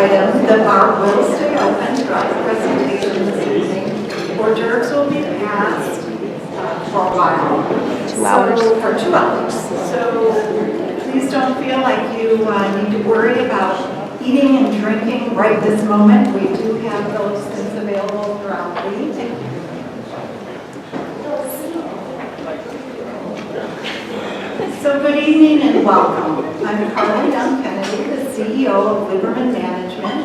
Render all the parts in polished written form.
item, the bar will stay open throughout the presentation this evening. Hors d'oeuvres will be passed for a while. 2 hours. For 2 hours. So please don't feel like you need to worry about eating and drinking right this moment. We do have those things available throughout the evening. So good evening and welcome. I'm Carly Kennedy, the CEO of Suburban Management,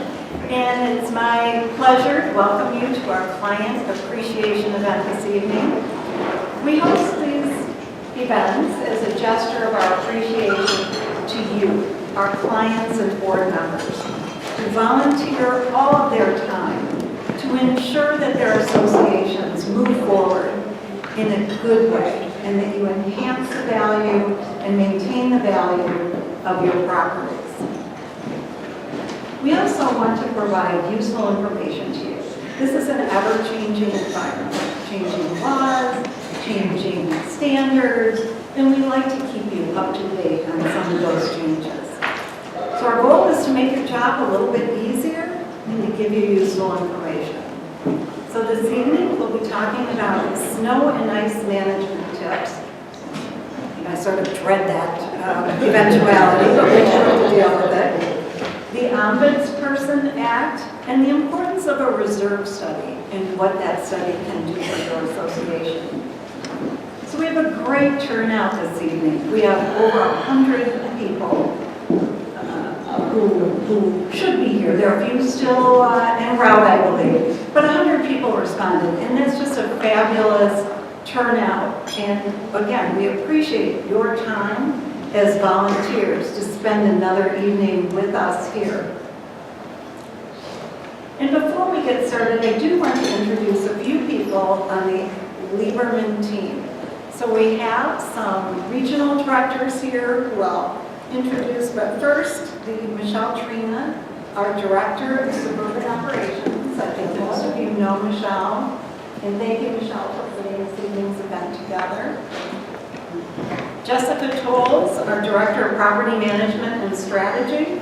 and it's my pleasure to welcome you to our Client Appreciation event this evening. We host these events as a gesture of our appreciation to you, our clients and board members, who volunteer all of their time to ensure that their associations move forward in a good way, and that you enhance the value and maintain the value of your properties. We also want to provide useful information to you. This is an ever-changing environment, changing laws, changing standards, and we like to keep you up to date on some of those changes. So our goal is to make your job a little bit easier and to give you useful information. So this evening, we'll be talking about snow and ice management tips. And I sort of dread that eventuality, but we have to deal with it. The Ombudsperson Act and the importance of a reserve study and what that study can do for your association. So we have a great turnout this evening. We have over 100 people who should be here. There are a few still en route, I believe, but 100 people responded, and that's just a fabulous turnout. And again, we appreciate your time as volunteers to spend another evening with us here. And before we get started, I do want to introduce a few people on the Lieberman team. So we have some regional directors here who I'll introduce, but first, Michelle Trina, our Director of Suburban Operations. I think most of you know Michelle, and thank you, Michelle, for putting this evening's event together. Jessica Tolles, our Director of Property Management and Strategy.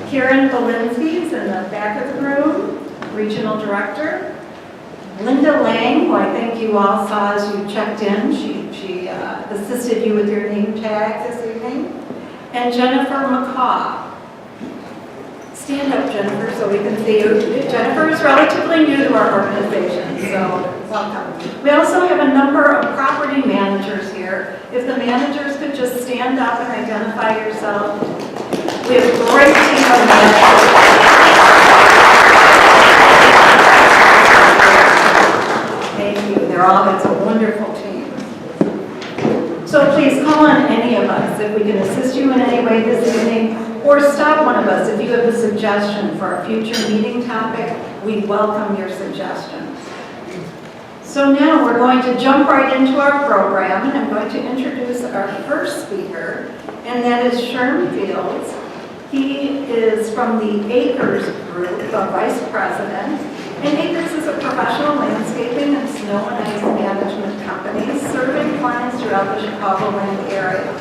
Karen Belinsky is in the back of the room, Regional Director. Linda Lang, who I think you all saw as you checked in, she assisted you with your name tag this evening. And Jennifer McCaw. Stand up, Jennifer, so we can see you. Jennifer is relatively new to our organization, so welcome. We also have a number of property managers here. If the managers could just stand up and identify yourself. We have a great team of managers. Thank you. It's a wonderful team. So please call on any of us if we can assist you in any way this evening, or stop one of us if you have a suggestion for a future meeting topic. We welcome your suggestions. So now we're going to jump right into our program, and I'm going to introduce our first speaker, and that is Sherm Fields. He is from the Acres Group, the Vice President. And Acres is a professional landscaping and snow and ice management company serving clients throughout the Chicagoland area.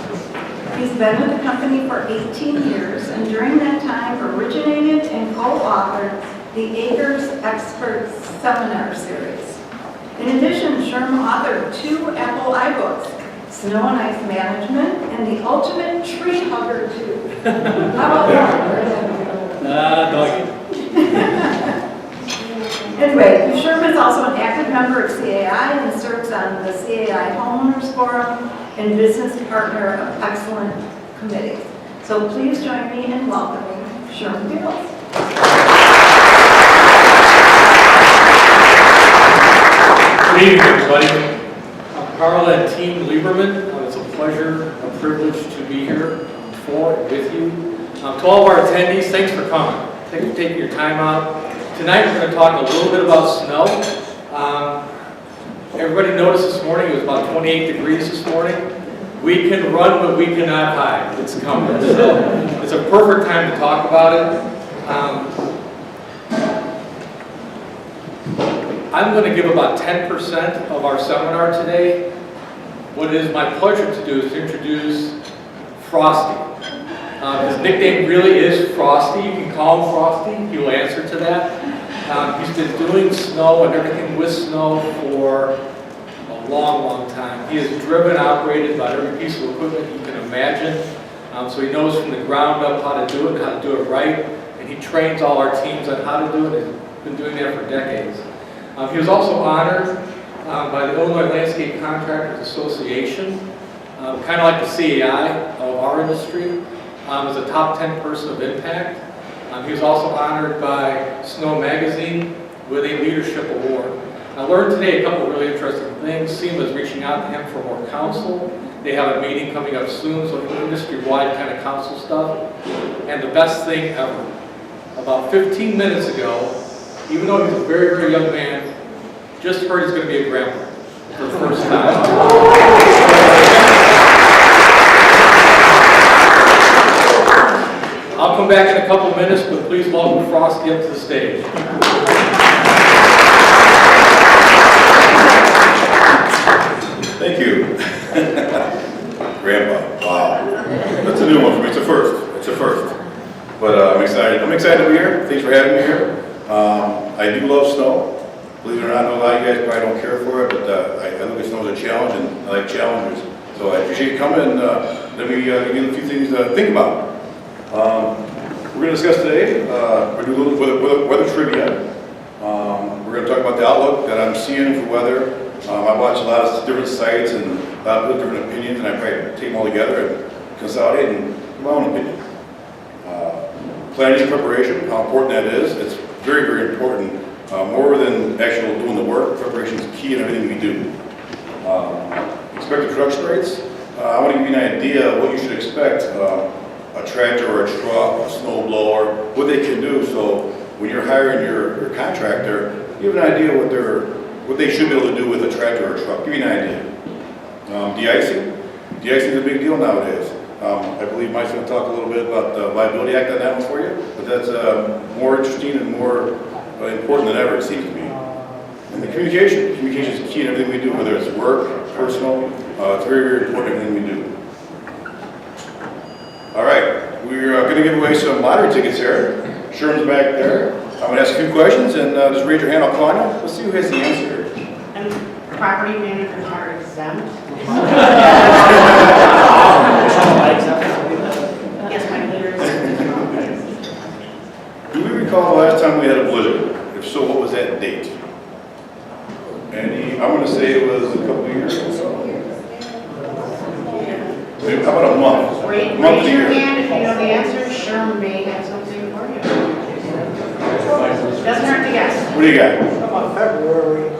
He's been with the company for 18 years, and during that time originated and co-authored the Acres Expert Seminar Series. In addition, Sherm authored 2 Apple iBooks, Snow and Ice Management and The Ultimate Tree Hugger 2. How about that? Doggy. Anyway, Sherm is also an active member of CAI and serves on the CAI Homeowners Forum and business partner of excellent committees. So please join me in welcoming Sherm Fields. Good evening, everybody. I'm Carl and Team Lieberman. It's a pleasure, a privilege to be here for and with you. To all of our attendees, thanks for coming. Thanks for taking your time out. Tonight we're going to talk a little bit about snow. Everybody noticed this morning it was about 28 degrees this morning. We can run, but we cannot hide. It's coming. So it's a perfect time to talk about it. I'm going to give about 10% of our seminar today. What it is my pleasure to do is to introduce Frosty. His nickname really is Frosty. You can call him Frosty. He will answer to that. He's been doing snow and everything with snow for a long, long time. He has driven and operated about every piece of equipment you can imagine. So he knows from the ground up how to do it and how to do it right. And he trains all our teams on how to do it and has been doing that for decades. He was also honored by the Illinois Landscape Contractors Association, kind of like the CAI of our industry, as a top 10 person of impact. He was also honored by Snow Magazine with a leadership award. I learned today a couple of really interesting things. SEMA is reaching out to him for more counsel. They have a meeting coming up soon, so industry-wide kind of counsel stuff. And the best thing ever, about 15 minutes ago, even though he's a very, very young man, just heard he's going to be a grandpa for the first time. I'll come back in a couple minutes, but please welcome Frosty up to the stage. Thank you. Grandpa, wow. That's a new one for me. It's a first. It's a first. But I'm excited. I'm excited to be here. Thanks for having me here. I do love snow. Believe it or not, I know a lot of you guys probably don't care for it, but I look at snow as a challenge, and I like challengers. So I appreciate you coming, and let me give you a few things to think about. We're going to discuss today, we're going to do a little weather trivia. We're going to talk about the outlook that I'm seeing for weather. I watch a lot of different sites and a lot of different opinions, and I try to take them all together and consolidate and give my own opinion. Planning and preparation, how important that is. It's very, very important. More than actual doing the work, preparation is key in everything we do. Expected production rates. I want to give you an idea of what you should expect. A tractor or a truck, a snow blower, what they can do. So when you're hiring your contractor, you have an idea what they should be able to do with a tractor or a truck. Give you an idea. De-icing. De-icing is a big deal nowadays. I believe Mike's going to talk a little bit about the Liability Act on that one for you, but that's more interesting and more important than ever, it seems to me. And the communication. Communication is key in everything we do, whether it's work, personal. It's very, very important in everything we do. All right, we're going to give away some lottery tickets here. Sherman's back there. I'm going to ask a few questions, and just raise your hand. I'll call on you. Let's see who has the answer. And property managers are exempt. Yes, my leaders. Do we recall the last time we had a blizzard? If so, what was that date? I'm going to say it was a couple of years or so. Maybe, how about a month? Raise your hand if you know the answer. Sherman may have something for you. Doesn't hurt to guess. What do you got? About February.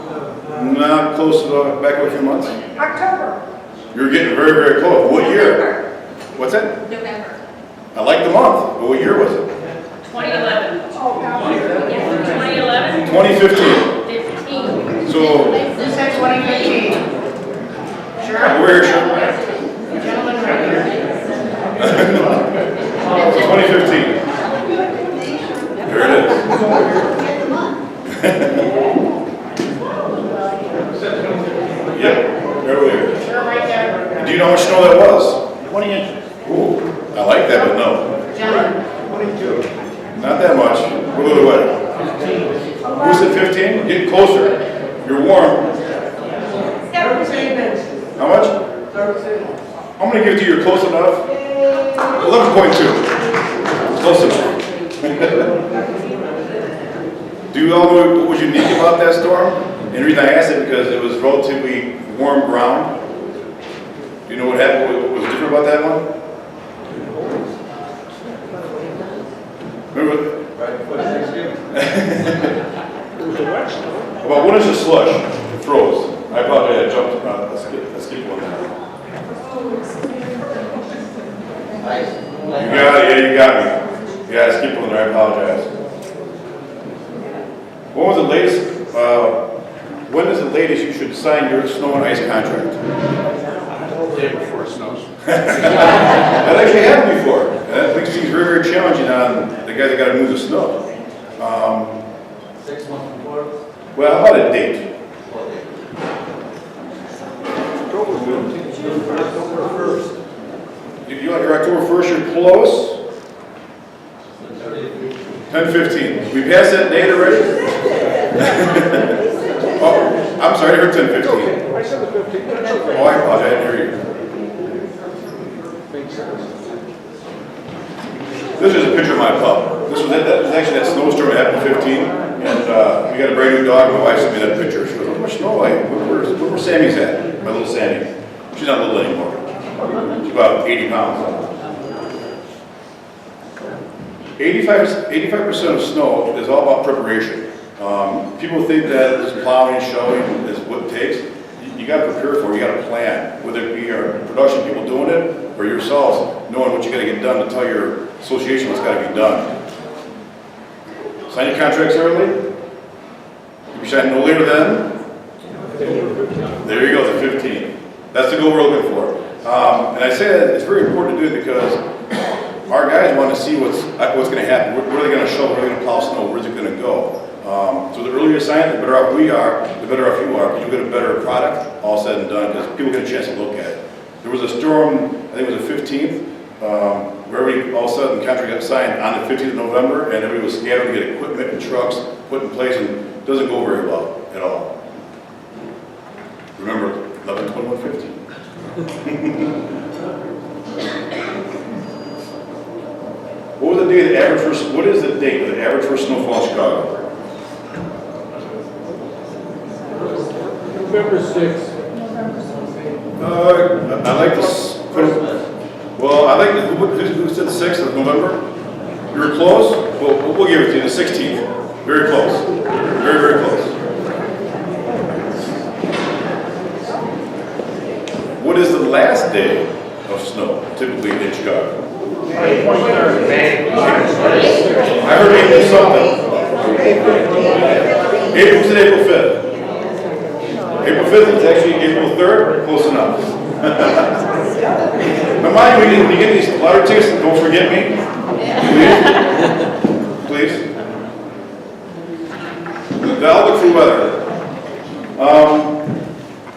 Not close to back with a few months. October. You're getting very, very close. What year? What's that? November. I like the month, but what year was it? 2011. Oh, Yes, 2011. 2015. 15. So, Who said 2015? Sure. where should Gentleman right here. 2015. There it is. Yep, earlier. Sure, right there. Do you know how much snow that was? 20 inches. Ooh, I like that, but no. Gentleman. 22. Not that much. We're a little wet. 15. Who said 15? Getting closer. You're warm. 13 inches. How much? 13. I'm going to give it to you. You're close enough. 11.2. Close enough. Do you all know what was unique about that storm? And the reason I asked it because it was relatively warm ground. Do you know what happened? What was different about that one? Remember? Right before Thanksgiving. It was a wet snow. About 1 inch of slush. It froze. I apologize. I jumped. I skipped one there. You got it. Yeah, you got me. Yeah, I skipped one there. I apologize. When was the latest? When is the latest you should sign your snow and ice contract? The day before it snows. That actually happened before. And that makes things very, very challenging on the guys that got to move the snow. 6 months before. Well, how about a date? October 1st. If you like your October 1st, you're close. 10:15. We passed that date already? Oh, I'm sorry, I heard 10:15. Okay, I said the 15th. That's okay. Oh, I apologize, I didn't hear you. Makes sense. This is a picture of my pup. This was actually that snowstorm that happened in 15, and we got a brand new dog. My wife sent me that picture. She goes, "How much snow? Where Sammy's at? My little Sammy. She's not little anymore. She's about 80 pounds. 85% of snow is all about preparation. People think that this plowing and shoveling is what it takes. You got to prepare for it. You got to plan. Whether it be our production people doing it or yourselves knowing what you got to get done to tell your association what's got to be done. Sign your contracts early. You sign no later than. There you go, the 15th. That's the goal we're looking for. And I say that it's very important to do it because our guys want to see what's going to happen. Where are they going to show? Where are they going to plow snow? Where's it going to go? So the earlier you sign, the better off we are, the better off you are, because you'll get a better product, all said and done, because people get a chance to look at it. There was a storm, I think it was the 15th, where everybody, all of a sudden, the contract got signed on the 15th of November, and everybody was scattered to get equipment and trucks put in place, and it doesn't go very well at all. Remember, 11/21/15. What was the date of the average first? What is the date of the average first snowfall in Chicago? November 6th. I like this. Well, I like the, who said the 6th of November? You were close. We'll give it to you. The 16th. Very close. Very, very close. What is the last day of snow typically in Chicago? I heard April something. April 5th. April 5th is actually April 3rd. Close enough. Remind me when you get these lottery tickets, don't forget me. Please. I'll look for weather.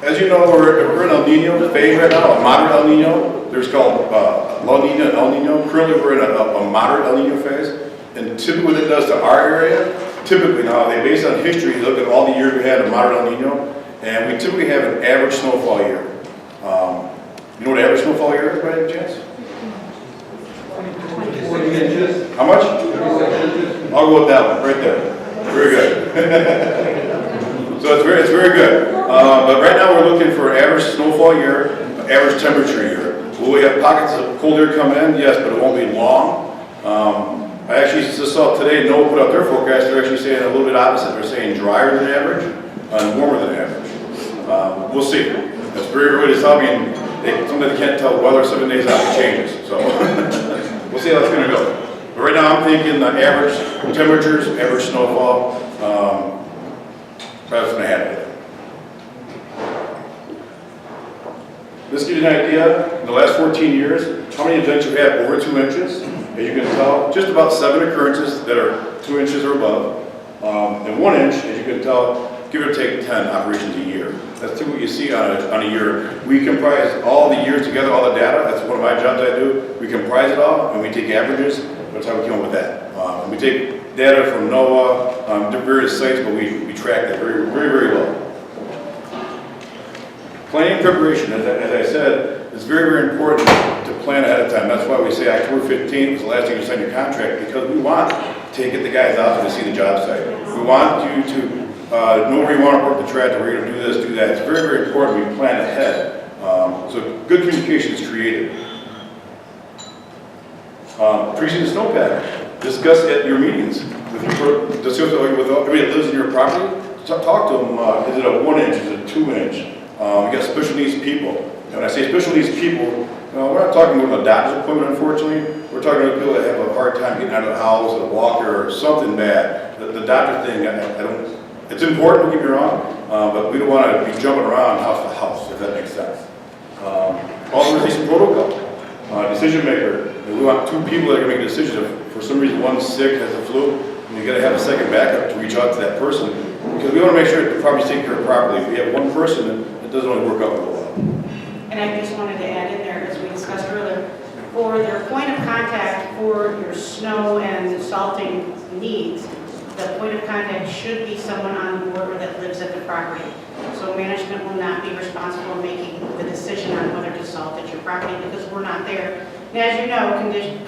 As you know, we're in El Nino phase right now, a moderate El Nino. There's called La Nina and El Nino. Currently, we're in a moderate El Nino phase. And typically what it does to our area, typically now, they base on history, look at all the years we had a moderate El Nino, and we typically have an average snowfall year. You know what average snowfall year is by any chance? 40 inches. How much? I'll go with that one, right there. Very good. So it's very good. But right now we're looking for average snowfall year, average temperature year. Will we have pockets of cold air come in? Yes, but it won't be long. I actually just saw today, NOAA put out their forecast, they're actually saying a little bit opposite. They're saying drier than average and warmer than average. We'll see. It's very early to tell. I mean, sometimes they can't tell the weather 7 days out, it changes. So we'll see how it's going to go. But right now I'm thinking average temperatures, average snowfall, that's going to happen. This gives you an idea, in the last 14 years, how many events you have over 2 inches. As you can tell, just about 7 occurrences that are 2 inches or above. And 1 inch, as you can tell, give or take 10 operations a year. That's typically what you see on a year. We comprise all the years together, all the data. That's one of my jobs I do. We comprise it all, and we take averages. That's how we came up with that. We take data from NOAA, various sites, but we track that very, very, very well. Planning preparation, as I said, is very, very important to plan ahead of time. That's why we say October 15th is the last day you sign your contract, because we want to get the guys out to see the job site. We want you to know where you want to work the tractor, where you're going to do this, do that. It's very, very important we plan ahead. So good communication is created. Pre-season snow pattern. Discuss at your meetings with everybody that lives in your property. Talk to them. Is it a 1 inch? Is it a 2 inch? We got special needs people. And when I say special needs people, we're not talking about a doctor's appointment, unfortunately. We're talking about people that have a hard time getting out of the house, a walker, or something bad. The doctor thing, I don't. It's important, don't get me wrong, but we don't want to be jumping around house to house, if that makes sense. Authorization protocol. Decision maker. We want 2 people that are going to make decisions. If for some reason one's sick, has the flu, and you got to have a second backup to reach out to that person, because we want to make sure the property's taken care of properly. If we have one person, it doesn't really work out real well. And I just wanted to add in there, as we discussed earlier, for their point of contact for your snow and salting needs, the point of contact should be someone on the board or that lives at the property. So management will not be responsible for making the decision on whether to salt at your property because we're not there. And as you know,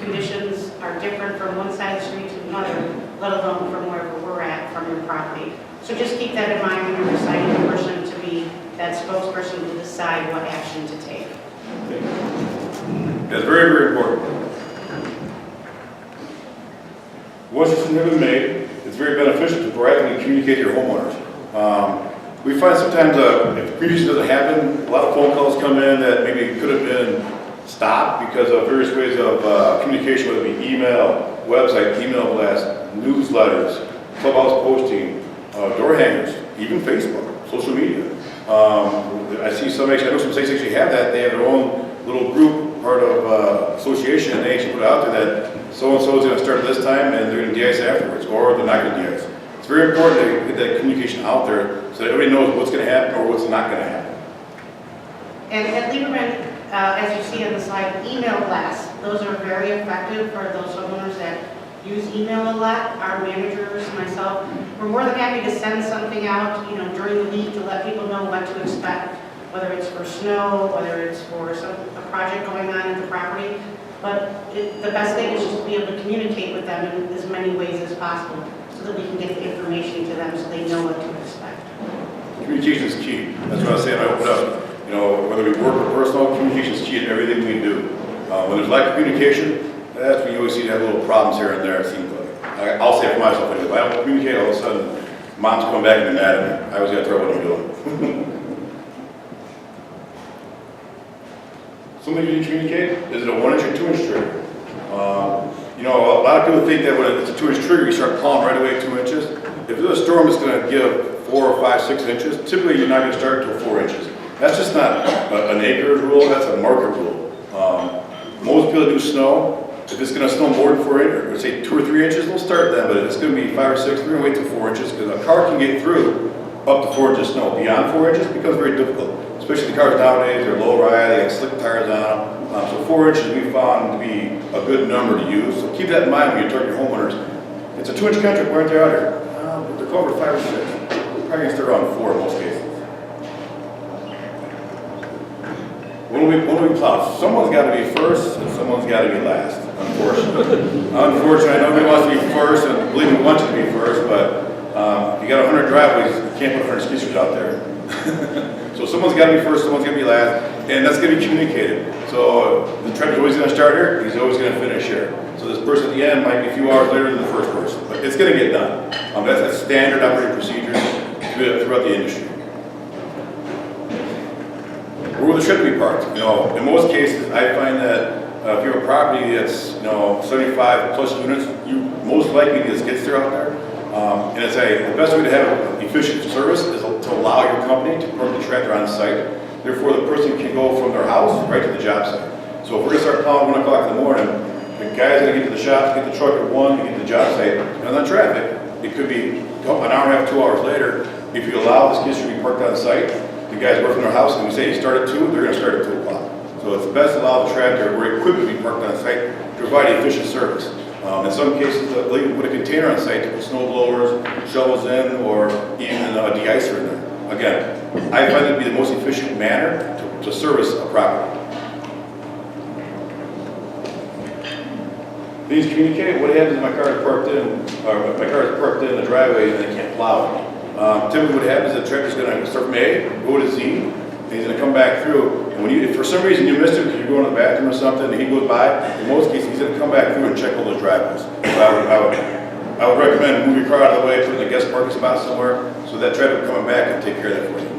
conditions are different from one side of the street to another, let alone from wherever we're at from your property. So just keep that in mind when you're deciding the person to be that spokesperson to decide what action to take. That's very, very important. Once it's been made, it's very beneficial to proactively communicate to your homeowners. We find sometimes if communication doesn't happen, a lot of phone calls come in that maybe could have been stopped because of various ways of communication, whether it be email, website, email blasts, newsletters, clubhouse posting, door hangers, even Facebook, social media. I see some, actually, I know some states actually have that. They have their own little group, part of association, and they actually put it out there that so-and-so is going to start at this time and they're going to de-ice afterwards, or they're not going to de-ice. It's very important to get that communication out there so that everybody knows what's going to happen or what's not going to happen. And at Lieberman, as you see on the slide, email blasts, those are very effective for those homeowners that use email a lot. Our managers, myself, we're more than happy to send something out, during the week to let people know what to expect, whether it's for snow, whether it's for a project going on at the property. But the best thing is just to be able to communicate with them in as many ways as possible so that we can get the information to them so they know what to expect. Communication is key. That's what I say when I open up. Whether we work or personal, communication is key in everything we do. When there's lack of communication, that's when you always see to have little problems here and there, it seems like. I'll say it for myself, if I don't communicate, all of a sudden, mom's coming back and they're mad at me. I always got to tell her what I'm doing. Something you need to communicate, is it a 1-inch or 2-inch trigger? A lot of people think that when it's a 2-inch trigger, you start plowing right away 2 inches. If there's a storm that's going to give 4 or 5, 6 inches, typically you're not going to start until 4 inches. That's just not an acre rule, that's a market rule. Most people do snow. If it's going to snow more than 4 inches, or say 2 or 3 inches, they'll start then. But if it's going to be 5 or 6, they're going to wait till 4 inches because a car can get through up to 4 inches of snow. Beyond 4 inches, it becomes very difficult. Especially the cars nowadays, they're low ride, they have slick tires on them. So 4 inches we found to be a good number to use. So keep that in mind when you talk to your homeowners. It's a 2-inch contract, why aren't they out here? But they're covered 5 or 6. They're probably going to start around 4 in most cases. When we plow, someone's got to be first and someone's got to be last, unfortunately. Unfortunately, I know everybody wants to be first, and believe me, want you to be first, but if you got 100 driveways, you can't put 100 skid out there. So someone's got to be first, someone's going to be last, and that's going to be communicated. So the tractor's always going to start here, he's always going to finish here. So this person at the end might be a few hours later than the first person, but it's going to get done. That's a standard operating procedure throughout the industry. Where will the shed be parked? In most cases, I find that if you have a property that's 75 plus units, you most likely need skid steer out there. And the best way to have efficient service is to allow your company to park the tractor on site. Therefore, the person can go from their house right to the job site. So if we're going to start plowing 1 o'clock in the morning, the guy's going to get to the shop, get the truck at 1, to get to the job site, and on traffic, it could be an hour and a half, 2 hours later. If you allow the skid steer to be parked on site, the guys work from their house, and we say you start at 2, they're going to start at 2 o'clock. So it's best to allow the tractor or equipment to be parked on site to provide efficient service. In some cases, they'll even put a container on site to put snow blowers, shovels in, or even a de-icer in there. Again, I find it to be the most efficient manner to service a property. Please communicate. What happens if my car is parked in the driveway and they can't plow it? Typically what happens is the tractor's going to start from A, go to Z, and he's going to come back through. And if for some reason you missed him because you're going to the bathroom or something, and he goes by, in most cases he's going to come back through and check all those driveways. So I would recommend move your car out of the way, put it in a guest parking spot somewhere, so that tractor coming back and take care of that for you.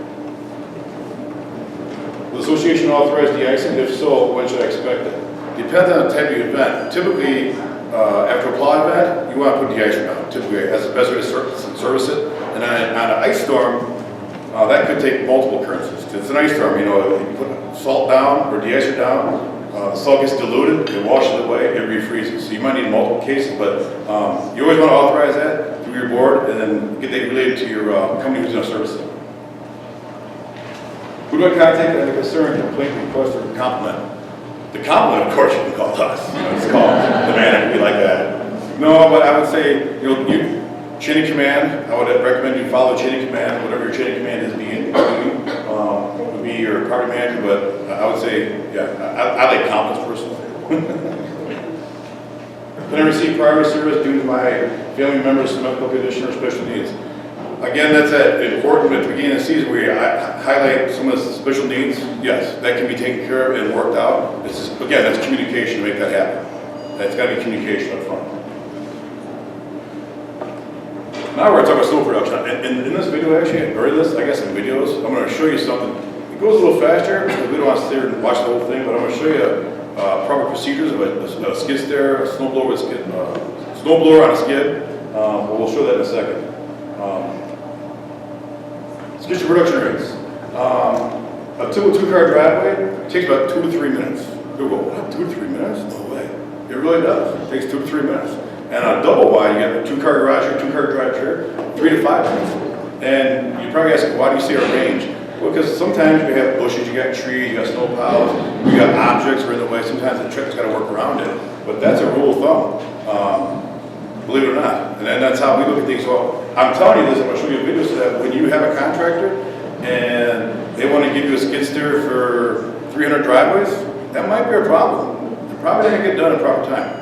Will the association authorize de-icing? If so, when should I expect it? Depends on the type of event. Typically, after a plow event, you want to put de-icer down. Typically, that's the best way to service it. And on an ice storm, that could take multiple occurrences. It's an ice storm, you put salt down or de-icer down, the salt gets diluted, it washes it away, it refreezes. So you might need multiple cases, but you always want to authorize that through your board and then get that related to your company who's going to service it. Who do I contact with a concern, complaint, request, or compliment? The compliment, of course, you can call us. It's called the manager, we like that. No, but I would say, chain of command, I would recommend you follow chain of command, whatever your chain of command is would be your property manager, but I would say, yeah, I like confidence personally. Can I receive priority service due to my family members' medical condition or special needs? Again, that's important at the beginning of the season where you highlight some of the special needs. Yes, that can be taken care of and worked out. Again, that's communication to make that happen. That's got to be communication up front. Now we're going to talk about snow production. And in this video, actually, or this, I guess in videos, I'm going to show you something. It goes a little faster because we don't want to sit there and watch the whole thing, but I'm going to show you proper procedures of a skid steer, a snowblower with skid, snowblower on a skid. But we'll show that in a second. Skid steer production rates. A typical two-car driveway takes about 2 to 3 minutes. You'll go, what, 2 to 3 minutes? No way. It really does. It takes 2 to 3 minutes. And on a double wide, you have a 2-car garage or 2-car drive here, 3 to 5 minutes. And you probably ask, why do you say a range? Well, because sometimes you have bushes, you got trees, you got snow piles, you got objects that are in the way. Sometimes the truck's got to work around it. But that's a rule of thumb, believe it or not. And that's how we look at things. So I'm telling you this, I'm going to show you a video so that when you have a contractor and they want to give you a skid steer for 300 driveways, that might be a problem. They're probably not going to get done in proper time.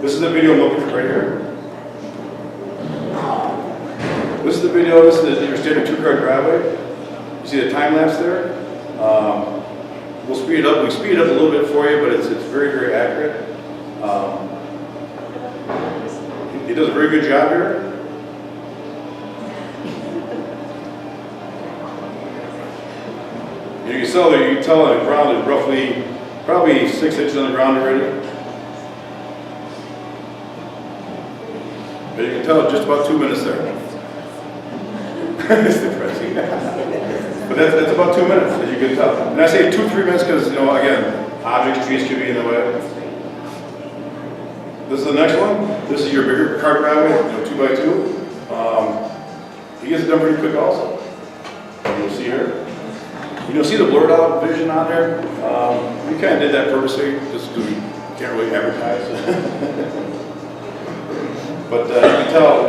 This is the video I'm looking for right here. This is the video, this is your standard 2-car driveway. You see the time lapse there? We'll speed it up. We speed it up a little bit for you, but it's very, very accurate. It does a very good job here. You can tell the ground is probably 6 inches on the ground already. But you can tell just about 2 minutes there. It's depressing. But that's about 2 minutes, as you can tell. And I say 2 to 3 minutes because, again, objects, trees could be in the way. This is the next one. This is your bigger car driveway, 2x2. He gets it done pretty quick also. You'll see here. You'll see the blurred out vision on there. We kind of did that purposely, just because we can't really advertise. But you can tell,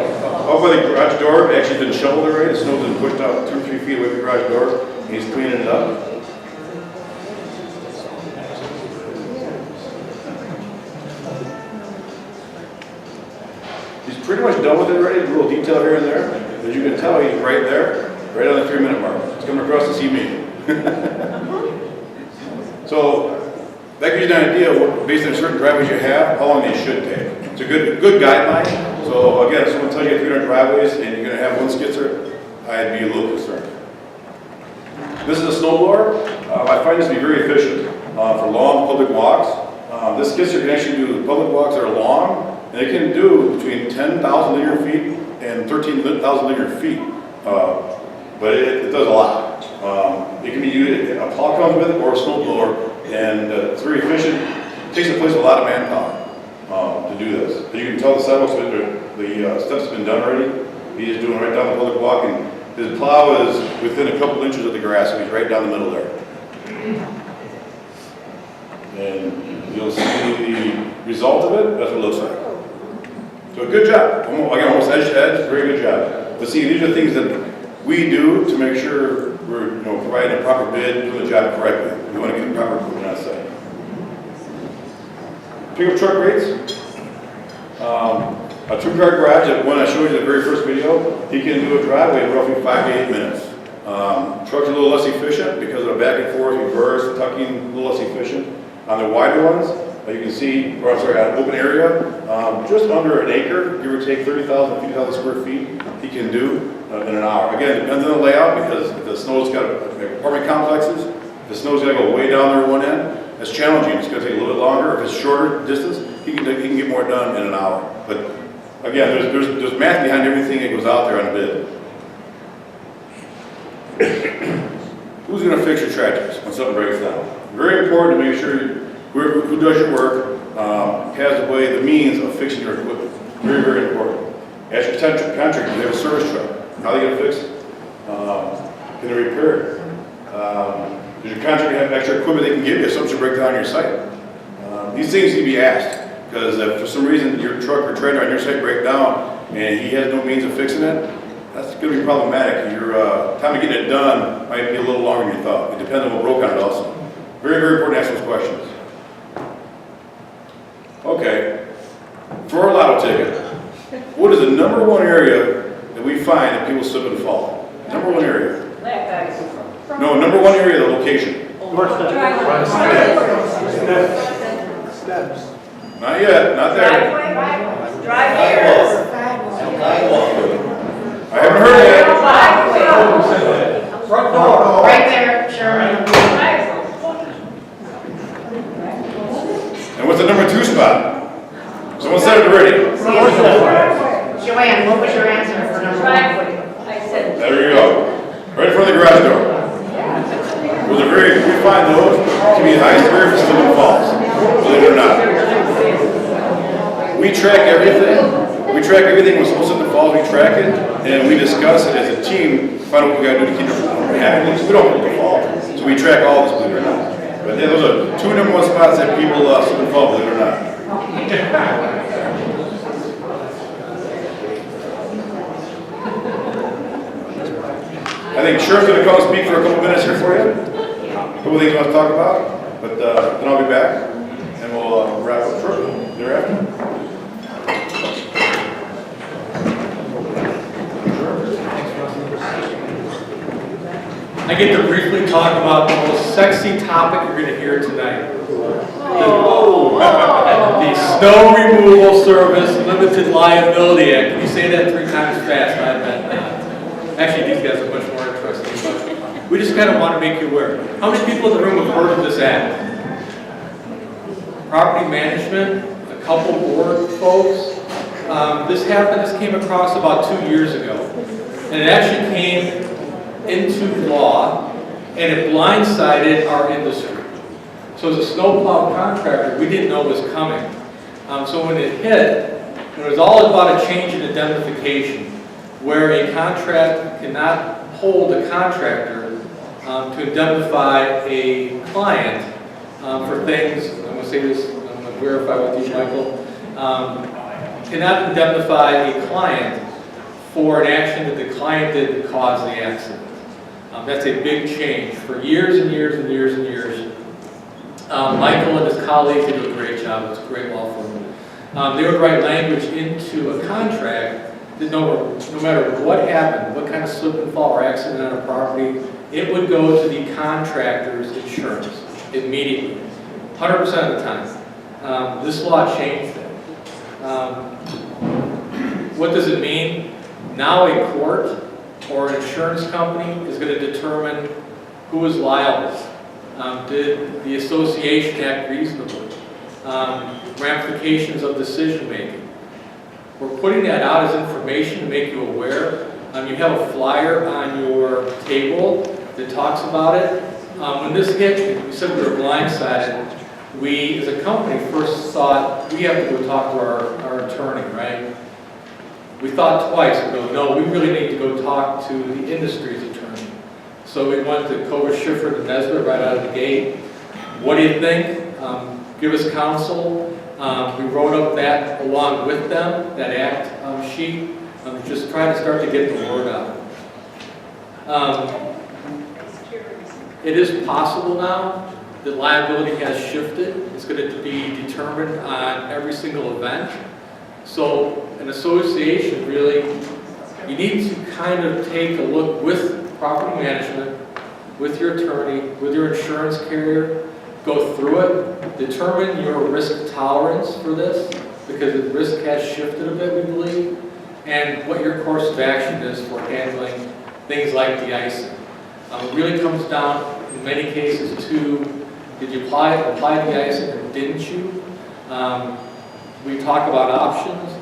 up by the garage door, it actually been shoveled already. The snow's been pushed out 2 or 3 feet away from the garage door, and he's cleaning it up. He's pretty much done with it already, a little detail here and there. As you can tell, he's right there, right on the 3-minute mark. He's coming across to see me. So, that gives you an idea, based on certain driveways you have, how long they should take. It's a good guideline. So again, if someone tells you you have 300 driveways and you're going to have one skid steer, I'd be a little concerned. This is a snowblower. I find this to be very efficient for long public walks. This skid steer can actually do public walks that are long, and it can do between 10,000 linear feet and 13,000 linear feet. But it does a lot. It can be used, a plow comes with it, or a snowblower, and it's very efficient. It takes the place of a lot of manpower. To do this. As you can tell, the sidewalks, the steps have been done already. He's doing right down the public walk, and his plow is within a couple inches of the grass, so he's right down the middle there. And you'll see the result of it. That's what it looks like. So good job. Again, almost edge to edge. Very good job. But see, these are things that we do to make sure we're providing a proper bid, doing the job correctly. We want to get the proper equipment on site. Pickup truck rates. A 2-car garage, that one I showed you in the very first video, he can do a driveway in roughly 5 to 8 minutes. Trucks are a little less efficient because of the back and forth, reverse, tucking, a little less efficient. On the wider ones, you can see, or I'm sorry, on an open area, just under an acre, give or take 30,000, 50,000 square feet, he can do in an hour. Again, it depends on the layout because if the snow's got apartment complexes, the snow's got to go way down there at one end. It's challenging. It's going to take a little bit longer. If it's shorter distance, he can get more done in an hour. But again, there's math behind everything that goes out there on a bid. Who's going to fix your tractors when something breaks down? Very important to make sure who does your work has the means of fixing your equipment. Very, very important. Ask your contractor, do they have a service truck? How are they going to fix it? Can they repair it? Does your contractor have extra equipment they can give you if something should break down on your site? These things need to be asked. Because if for some reason your truck or trailer on your site break down and he has no means of fixing it, that's going to be problematic. Your time to get it done might be a little longer than you thought. It depends on what broke on it also. Very, very important to ask those questions. Okay, for our lotto ticket, what is the number one area that we find that people slip and fall? Number one area. Black guys. No, number one area, the location. Steps. Not yet, not there. Driveway. I haven't heard it yet. Front door. Right there, Sherman. And what's the number two spot? Someone said it already. Joanne, what was your answer for number one? Driveway. I said. There you go. Right in front of the garage door. Those are very, we find those to be the highest barrier for slip and falls. Believe it or not. We track everything. We track everything when someone slips and falls. We track it and we discuss it as a team. Find out what we got to do to keep it from happening. So we don't want to fall. So we track all this, believe it or not. But yeah, those are two number one spots that people slip and fall, believe it or not. I think Sher's going to come speak for a couple minutes here for you. A couple things I want to talk about, but then I'll be back and we'll wrap up shortly thereafter. I get to briefly talk about the most sexy topic you're going to hear tonight. The Snow Removal Service Limited Liability Act. Can you say that 3 times fast? I bet not. Actually, these guys are much more interesting, but we just kind of want to make you aware. How many people in the room have heard of this act? Property management, a couple board folks. This came across about 2 years ago. And it actually came into law, and it blindsided our industry. So as a snowplow contractor, we didn't know it was coming. So when it hit, it was all about a change in indemnification, where a contract cannot hold a contractor to indemnify a client for things, I'm going to say this, I'm going to verify with you, Michael, cannot indemnify a client for an action that the client did that caused the accident. That's a big change. For years and years and years and years, Michael and his colleagues did a great job. It's a great law firm. They would write language into a contract that no matter what happened, what kind of slip and fall or accident on a property, it would go to the contractor's insurance immediately, 100% of the time. This law changed that. What does it mean? Now a court or an insurance company is going to determine who is liable. Did the association act reasonably? Ramifications of decision making. We're putting that out as information to make you aware. You have a flyer on your table that talks about it. When this hit, we said we were blindsided. We, as a company, first thought we have to go talk to our attorney, right? We thought twice. We go, no, we really need to go talk to the industry's attorney. So we went to Cobra Schiffer and Nesbitt right out of the gate. What do you think? Give us counsel. We wrote up that along with them, that act sheet, just trying to start to get the word out. It is possible now that liability has shifted. It's going to be determined on every single event. So an association really, you need to kind of take a look with property management, with your attorney, with your insurance carrier, go through it, determine your risk tolerance for this, because the risk has shifted a bit, we believe, and what your course of action is for handling things like de-icing. It really comes down, in many cases, to did you apply de-icing or didn't you? We talk about options.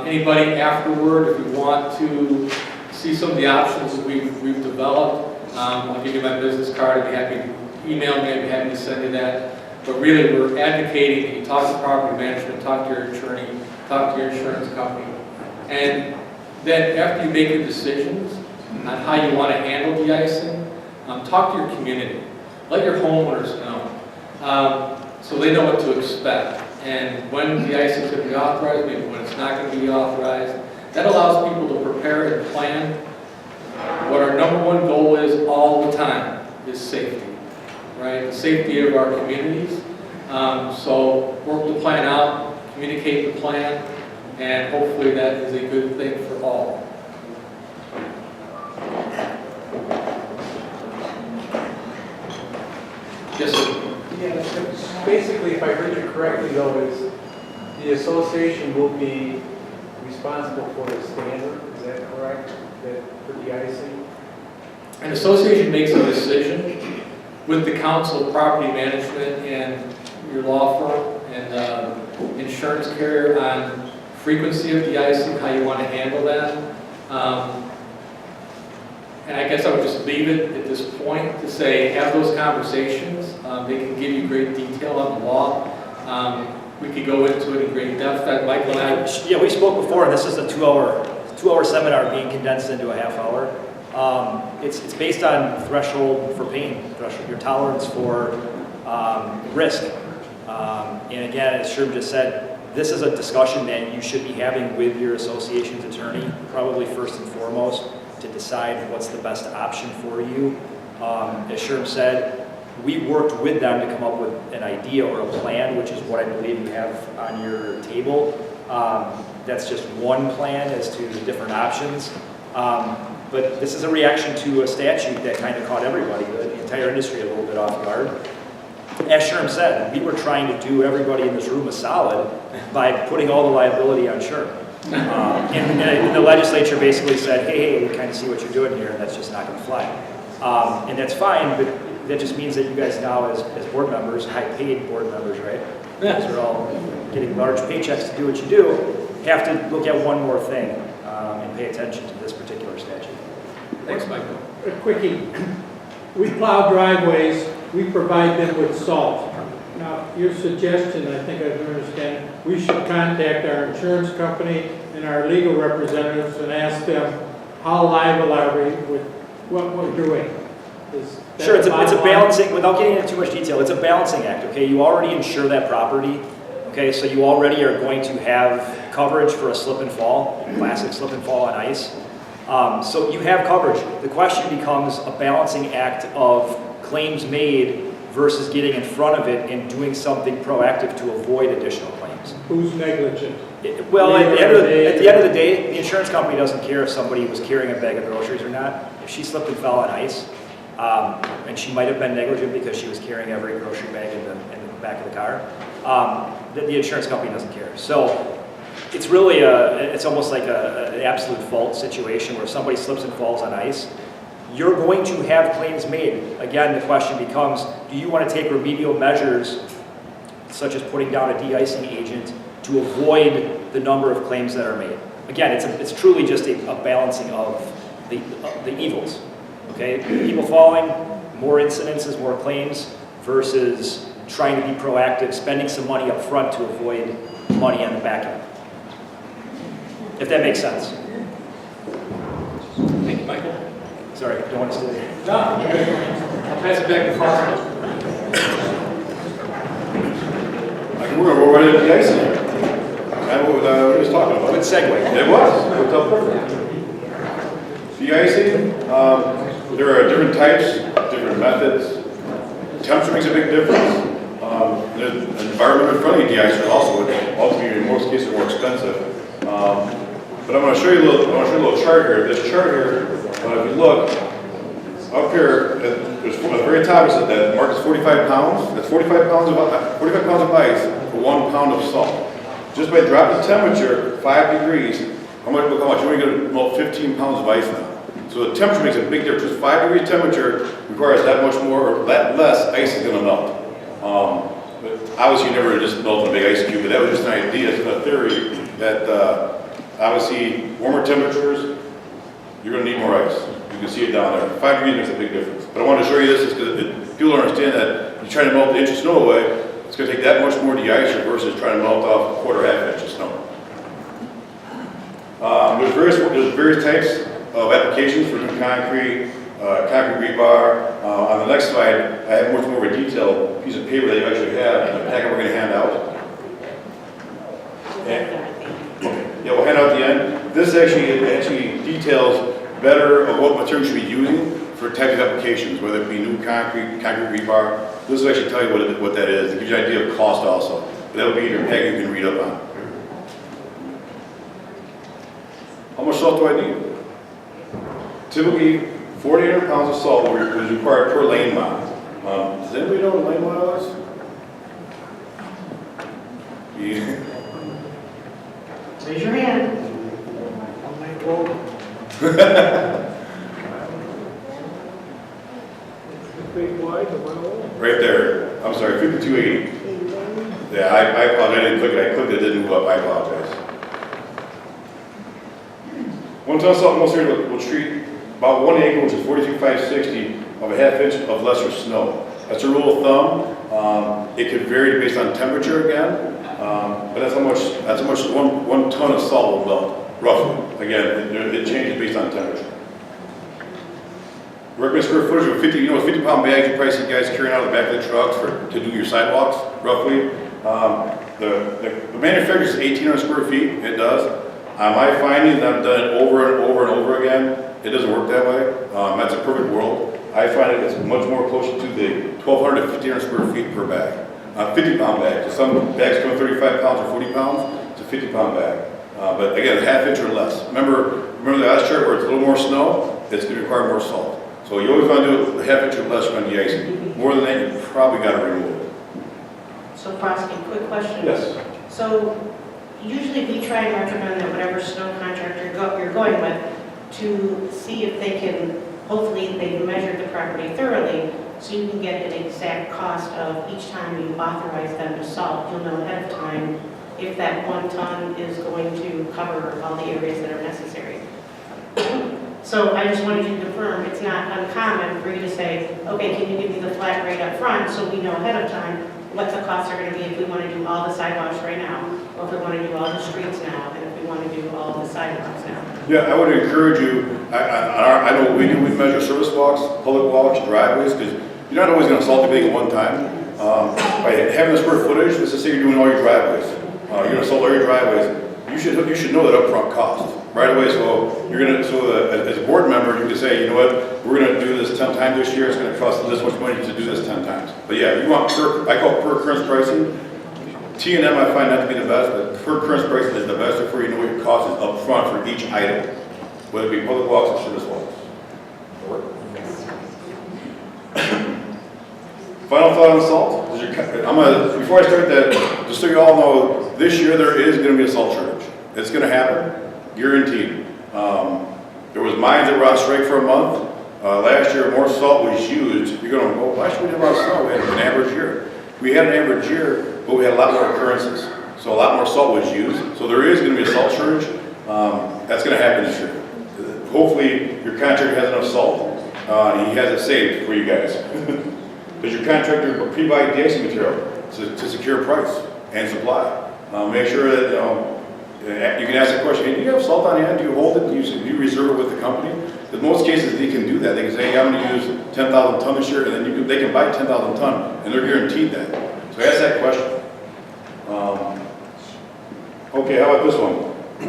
Anybody afterward, if you want to see some of the options that we've developed, I'll give you my business card. I'd be happy to email me. I'd be happy to send you that. But really, we're advocating that you talk to property management, talk to your attorney, talk to your insurance company. And then after you make your decisions on how you want to handle de-icing, talk to your community. Let your homeowners know so they know what to expect. and when the icing is going to be authorized, maybe when it's not going to be authorized. That allows people to prepare and plan. What our number one goal is all the time is safety, right? The safety of our communities. So work the plan out, communicate the plan, and hopefully that is a good thing for all. Yes, sir. Yeah, basically, if I heard you correctly, though, is the association will be responsible for the standard, is that correct? That for the icing? An association makes a decision with the Council of Property Management and your law firm and insurance carrier on frequency of the icing, how you want to handle that. And I guess I would just leave it at this point to say, have those conversations. They can give you great detail on the law. We could go into it in great depth. Michael and I... Yeah, we spoke before, and this is a two-hour seminar being condensed into a half hour. It's based on threshold for pain, your tolerance for risk. And again, as Sherm just said, this is a discussion that you should be having with your association's attorney, probably first and foremost, to decide what's the best option for you. As Sherm said, we worked with them to come up with an idea or a plan, which is what I believe you have on your table. That's just one plan as to the different options. But this is a reaction to a statute that kind of caught everybody, the entire industry, a little bit off guard. As Sherm said, we were trying to do everybody in this room a solid by putting all the liability on Sherm. And the legislature basically said, hey, we kind of see what you're doing here, and that's just not going to fly. And that's fine, but that just means that you guys now, as board members, high-paid board members, right? Because we're all getting large paychecks to do what you do, have to look at one more thing and pay attention to this particular statute. Thanks, Michael. A quickie. We plow driveways, we provide them with salt. Now, your suggestion, I think I understand, we should contact our insurance company and our legal representatives and ask them how liable are we with what we're doing. Sure, it's a balancing, without getting into too much detail, it's a balancing act, okay? You already insure that property, okay? So you already are going to have coverage for a slip and fall, classic slip and fall on ice. So you have coverage. The question becomes a balancing act of claims made versus getting in front of it and doing something proactive to avoid additional claims. Who's negligent? Well, at the end of the day, the insurance company doesn't care if somebody was carrying a bag of groceries or not. If she slipped and fell on ice, and she might have been negligent because she was carrying every grocery bag in the back of the car, the insurance company doesn't care. So it's really it's almost like an absolute fault situation where somebody slips and falls on ice. You're going to have claims made. Again, the question becomes, do you want to take remedial measures, such as putting down a de-icing agent, to avoid the number of claims that are made? Again, it's truly just a balancing of the evils. Okay, people falling, more incidences, more claims, versus trying to be proactive, spending some money up front to avoid money on the back end. If that makes sense. Thank you, Michael. Sorry, don't want to stay there. No, I'll pass it back to Carl. We're going to roll right into the icing here. Kind of what we was talking about. Good segue. It was. It worked out perfect. De-icing, there are different types, different methods. Temperature makes a big difference. There's an environment friendly de-icer also, which ultimately in most cases are more expensive. But I'm going to show you a little chart here. This chart here, if you look up here, at the very top, it said that mark is 45 pounds. That's 45 pounds of ice for 1 pound of salt. Just by dropping the temperature 5 degrees, how much? You're going to get about 15 pounds of ice now. So the temperature makes a big difference. 5 degrees temperature requires that much more, or that less ice is going to melt. But obviously, you never just melt a big ice cube, but that was just an idea, it's a theory that obviously warmer temperatures, you're going to need more ice. You can see it down there. 5 degrees makes a big difference. But I wanted to show you this because people don't understand that you're trying to melt the inch of snow away, it's going to take that much more de-icer versus trying to melt off a quarter, half inch of snow. There's various types of applications for doing concrete rebar. On the next slide, I have much more of a detailed piece of paper that you actually have in the packet we're going to hand out. this actually details better of what material you should be using for types of applications, whether it be new concrete rebar. This will actually tell you what that is. It gives you an idea of cost also. That'll be in your packet you can read up on. How much salt do I need? Typically, 4,800 pounds of salt is required per lane mile. Does anybody know what a lane mile is? Yeah. Raise your hand. Right there. I'm sorry, 5280. Yeah, I apologize. I didn't click it. I clicked it. It didn't move up. I apologize. 1 ton of salt most areas will treat about 1 acre, which is 42,560 of a half inch of lesser snow. That's a rule of thumb. It could vary based on temperature again, but that's how much one ton of salt will melt, roughly. Again, it changes based on temperature. Recommended square footage of 50, 50-pound bags you probably see guys carrying out of the back of the trucks to do your sidewalks, roughly. The manufacturer is 1,800 square feet, it does. My finding, and I've done it over and over and over again, it doesn't work that way. That's a perfect world. I find it's much more closer to the 1,200 to 1,500 square feet per bag. 50-pound bag. So some bags come 35 pounds or 40 pounds. It's a 50-pound bag. But again, a half inch or less. Remember the last chart where it's a little more snow, it's going to require more salt. So you always want to do a half inch or less on de-icing. More than that, you probably got to remove it. So Frosty, quick question. Yes. So usually we try and recommend that whatever snow contractor you're going with to see if they can, hopefully they've measured the property thoroughly so you can get an exact cost of each time you authorize them to salt. You'll know ahead of time if that 1 ton is going to cover all the areas that are necessary. So I just wanted you to confirm it's not uncommon for you to say, okay, can you give me the flat rate up front so we know ahead of time what the costs are going to be if we want to do all the sidewalks right now, or if we want to do all the streets now, and if we want to do all the sidewalks now. Yeah, I would encourage you, I know what we do, we measure service walks, public walks, driveways, because you're not always going to salt everything at one time. By having the square footage, let's just say you're doing all your driveways. You're going to salt all your driveways. You should know that upfront cost right away. So as a board member, you can say, you know what, we're going to do this 10 times this year. It's going to cost this much money to do this 10 times. But yeah, you want I call it per occurrence pricing. T&M I find not to be the best, but per occurrence pricing is the best before you know what your cost is up front for each item, whether it be public walks or service walks. Final thought on salt. Before I start that, just so you all know, this year there is going to be a salt shortage. It's going to happen, guaranteed. There was mines that were on strike for a month. Last year, more salt was used. You're going, well, why should we have more salt? We had an average year. We had an average year, but we had a lot more occurrences. So a lot more salt was used. So there is going to be a salt shortage. That's going to happen this year. Hopefully, your contractor has enough salt. And he has it saved for you guys. Does your contractor pre-buy de-icing material to secure price and supply? Make sure that you can ask the question, hey, do you have salt on hand? Do you hold it? Do you reserve it with the company? In most cases, they can do that. They can say, hey, I'm going to use 10,000 ton this year, and then they can buy 10,000 ton, and they're guaranteed that. So ask that question. Okay, how about this one?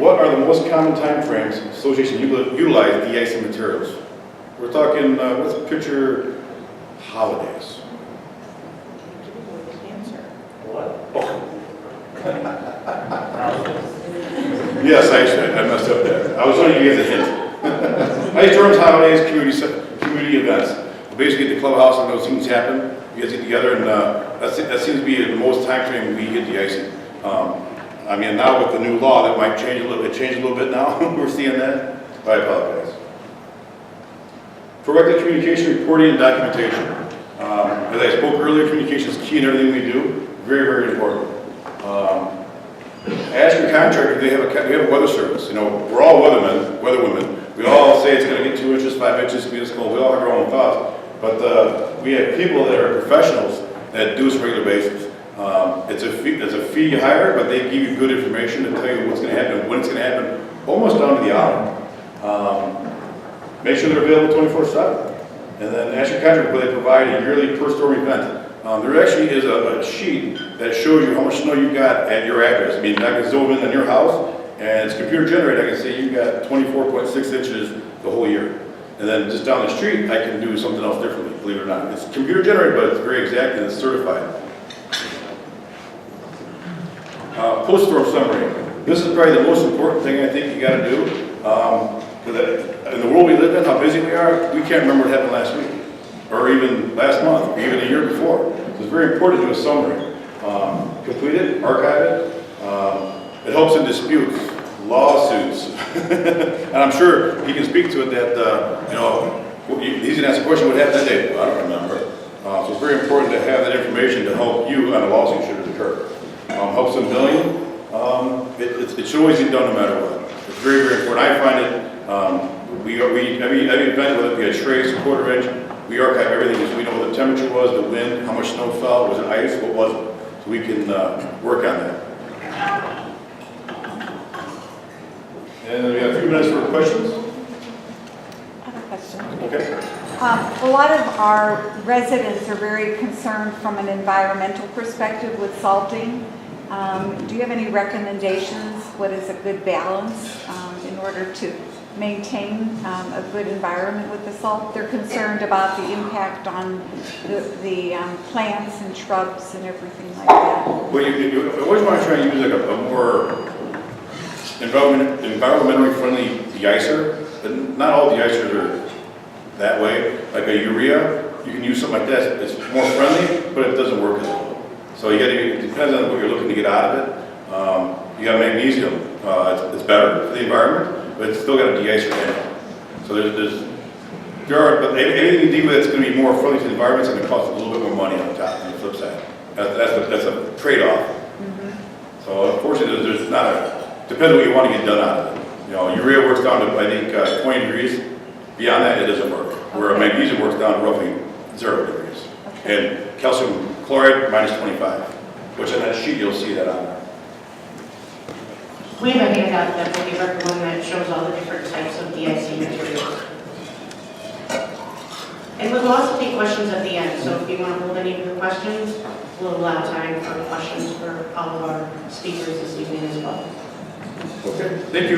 What are the most common time frames associations utilize de-icing materials? We're talking, let's picture holidays. Yes, I messed up there. I was trying to give you guys a hint. Ice storms, holidays, community events. Basically, at the clubhouse when those things happen, you guys get together, and that seems to be the most time frame we get de-icing. I mean, now with the new law, that might change a little bit. Changed a little bit now. We're seeing that. I apologize. Proactive communication, reporting, and documentation. As I spoke earlier, communication is key in everything we do. Very, very important. Ask your contractor if they have a weather service. We're all weatherwomen. We all say it's going to get 2 inches, 5 inches, it's going to be this cold. We all have our own thoughts. But we have people that are professionals that do this on a regular basis. It's a fee you hire, but they give you good information to tell you what's going to happen, when it's going to happen, almost down to the hour. Make sure they're available 24/7. And then ask your contractor whether they provide a yearly per storm event. There actually is a sheet that shows you how much snow you got at your address. I mean, I can zoom in on your house, And it's computer generated. I can say you got 24.6 inches the whole year. And then just down the street, I can do something else differently, believe it or not. It's computer generated, but it's very exact and it's certified. Post-storm summary. This is probably the most important thing I think you got to do. In the world we live in, how busy we are, we can't remember what happened last week, or even last month, or even a year before. So it's very important to do a summary. Complete it, archive it. It helps in disputes, lawsuits, and I'm sure he can speak to it that, he's gonna ask a question, what happened that day? Well, I don't remember. So it's very important to have that information to help you on a lawsuit should it occur. Helps in billing. It should always be done no matter what. It's very, very important. I find it, every event, whether it be a trace, a quarter inch, we archive everything because we know what the temperature was, the wind, how much snow fell, was it ice, what was it? So we can work on that. And we have a few minutes for questions. I have a question. Okay. A lot of our residents are very concerned from an environmental perspective with salting. Do you have any recommendations? What is a good balance in order to maintain a good environment with the salt? They're concerned about the impact on the plants and shrubs and everything like that. Well, you always want to try and use like a more environmentally friendly de-icer, but not all de-icers are that way. Like a urea, you can use something like that. It's more friendly, but it doesn't work as well. So it depends on what you're looking to get out of it. You got magnesium. It's better for the environment, but it's still got a de-icer in it. So but anything you do that's going to be more friendly to the environment is going to cost a little bit more money on the top, on the flip side. That's a trade-off. Mm-hmm. So unfortunately, there's not depends what you want to get done out of it. Urea works down to, I think, 20 degrees. Beyond that, it doesn't work. Where magnesium works down to roughly 0 degrees. Okay. And calcium chloride, minus 25. Which on that sheet, you'll see that on there. We have a handout that will be recommended that shows all the different types of DIC materials. And we'll also take questions at the end, so if you want to hold any of your questions, we'll allow time for questions for all of our speakers this evening as well. Okay, thank you.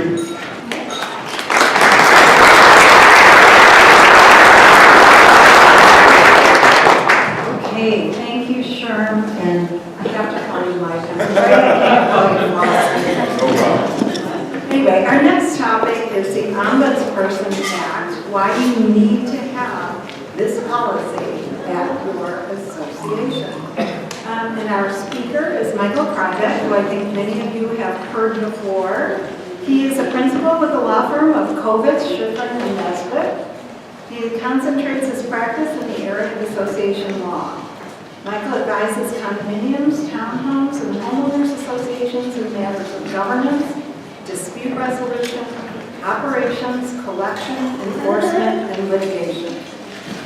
Okay, thank you, Sherm, and I have to call you Mike. I'm afraid I can't call you Mike. Anyway, our next topic is the Ombudsperson Act, why you need to have this policy at your association. And our speaker is Michael Krajek, who I think many of you have heard before. He is a principal with the law firm of Kovitz, Schifrin, and Nesbitt. He concentrates his practice in the area of association law. Michael advises condominiums, townhomes, and homeowners associations in matters of governance, dispute resolution, operations, collection, enforcement, and litigation.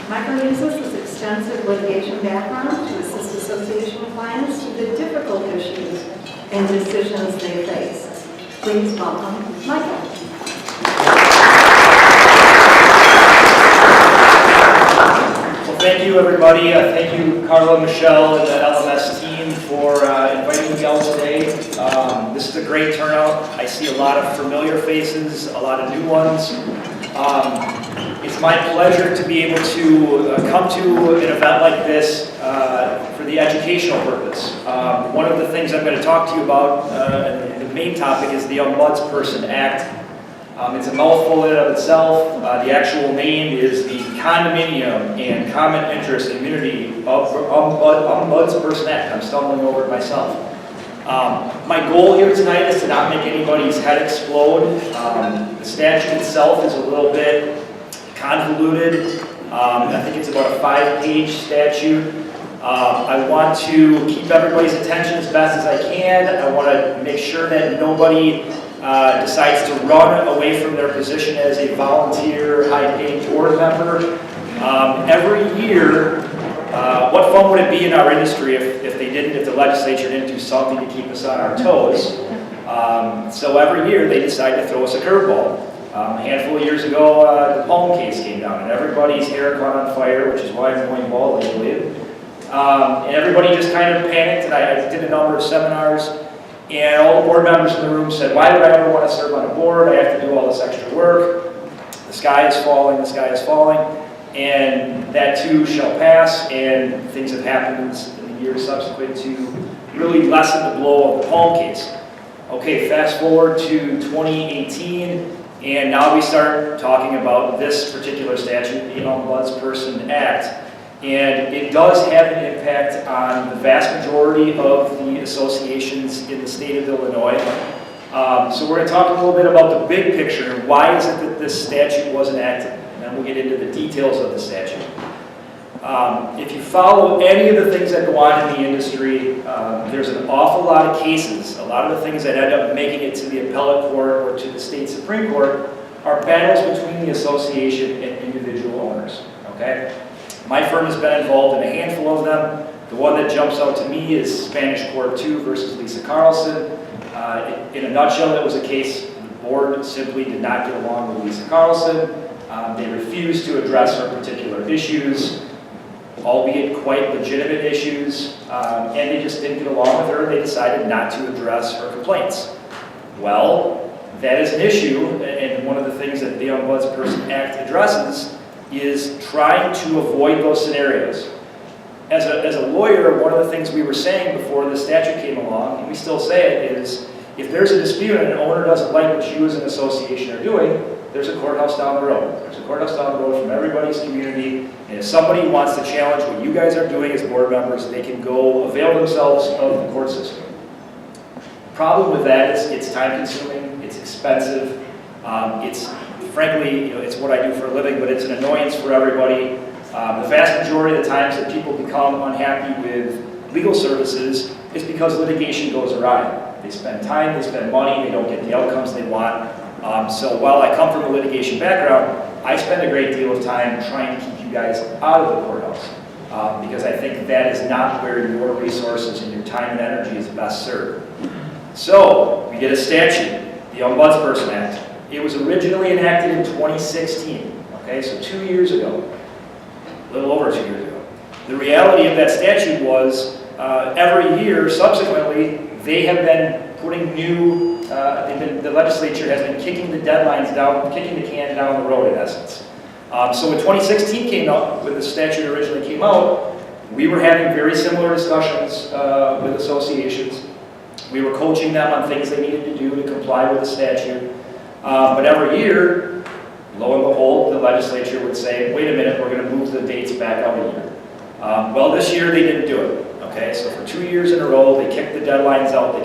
Michael uses his extensive litigation background to assist association clients with the difficult issues and decisions they face. Please welcome Michael. Well, thank you, everybody. Thank you, Carla, Michelle, and the LMS team for inviting me out today. This is a great turnout. I see a lot of familiar faces, a lot of new ones. It's my pleasure to be able to come to an event like this for the educational purpose. One of the things I'm going to talk to you about, the main topic, is the Ombudsperson Act. It's a mouthful in and of itself. The actual name is the Condominium and Common Interest Immunity Ombudsperson Act. I'm stumbling over it myself. My goal here tonight is to not make anybody's head explode. The statute itself is a little bit convoluted. I think it's about a 5-page statute. I want to keep everybody's attention as best as I can. I want to make sure that nobody decides to run away from their position as a volunteer, high-paying board member. Every year, what fun would it be in our industry if the legislature didn't do something to keep us on our toes? So every year they decide to throw us a curveball. A handful of years ago, the Palm case came down, and everybody's hair caught on fire, which is why I'm going bald lately. And everybody just kind of panicked, and I did a number of seminars. And all the board members in the room said, why would I ever want to serve on a board? I have to do all this extra work. The sky is falling, the sky is falling. And that too shall pass, and things have happened in the years subsequent to really lessen the blow of the Palm case. Okay, fast forward to 2018, and now we start talking about this particular statute, the Ombudsperson Act. And it does have an impact on the vast majority of the associations in the state of Illinois. So we're going to talk a little bit about the big picture. Why is it that this statute was enacted? And then we'll get into the details of the statute. If you follow any of the things that go on in the industry, there's an awful lot of cases. A lot of the things that end up making it to the appellate court or to the state Supreme Court are battles between the association and individual owners. Okay? My firm has been involved in a handful of them. The one that jumps out to me is Spanish Court 2 versus Lisa Carlson. In a nutshell, it was a case the board simply did not get along with Lisa Carlson. They refused to address her particular issues, albeit quite legitimate issues, and they just didn't get along with her. They decided not to address her complaints. Well, that is an issue, and one of the things that the Ombudsperson Act addresses is trying to avoid those scenarios. As a lawyer, one of the things we were saying before the statute came along, and we still say it, is if there's a dispute and an owner doesn't like what you as an association are doing, there's a courthouse down the road. There's a courthouse down the road from everybody's community, and if somebody wants to challenge what you guys are doing as board members, they can go avail themselves of the court system. Problem with that is it's time consuming, it's expensive, it's frankly, it's what I do for a living, but it's an annoyance for everybody. The vast majority of the times that people become unhappy with legal services is because litigation goes awry. They spend time, they spend money, they don't get the outcomes they want. So while I come from a litigation background, I spend a great deal of time trying to keep you guys out of the courthouse because I think that is not where your resources and your time and energy is best served. So we get a statute, the Ombudsperson Act. It was originally enacted in 2016, okay, so 2 years ago, a little over 2 years ago. The reality of that statute was every year subsequently, they have been putting new, the legislature has been kicking the deadlines down, kicking the can down the road in essence. So when 2016 came out, when the statute originally came out, we were having very similar discussions with associations. We were coaching them on things they needed to do to comply with the statute. But every year, lo and behold, the legislature would say, wait a minute, we're going to move the dates back out a year. Well, this year they didn't do it. Okay, so for 2 years in a row, they kicked the deadlines out,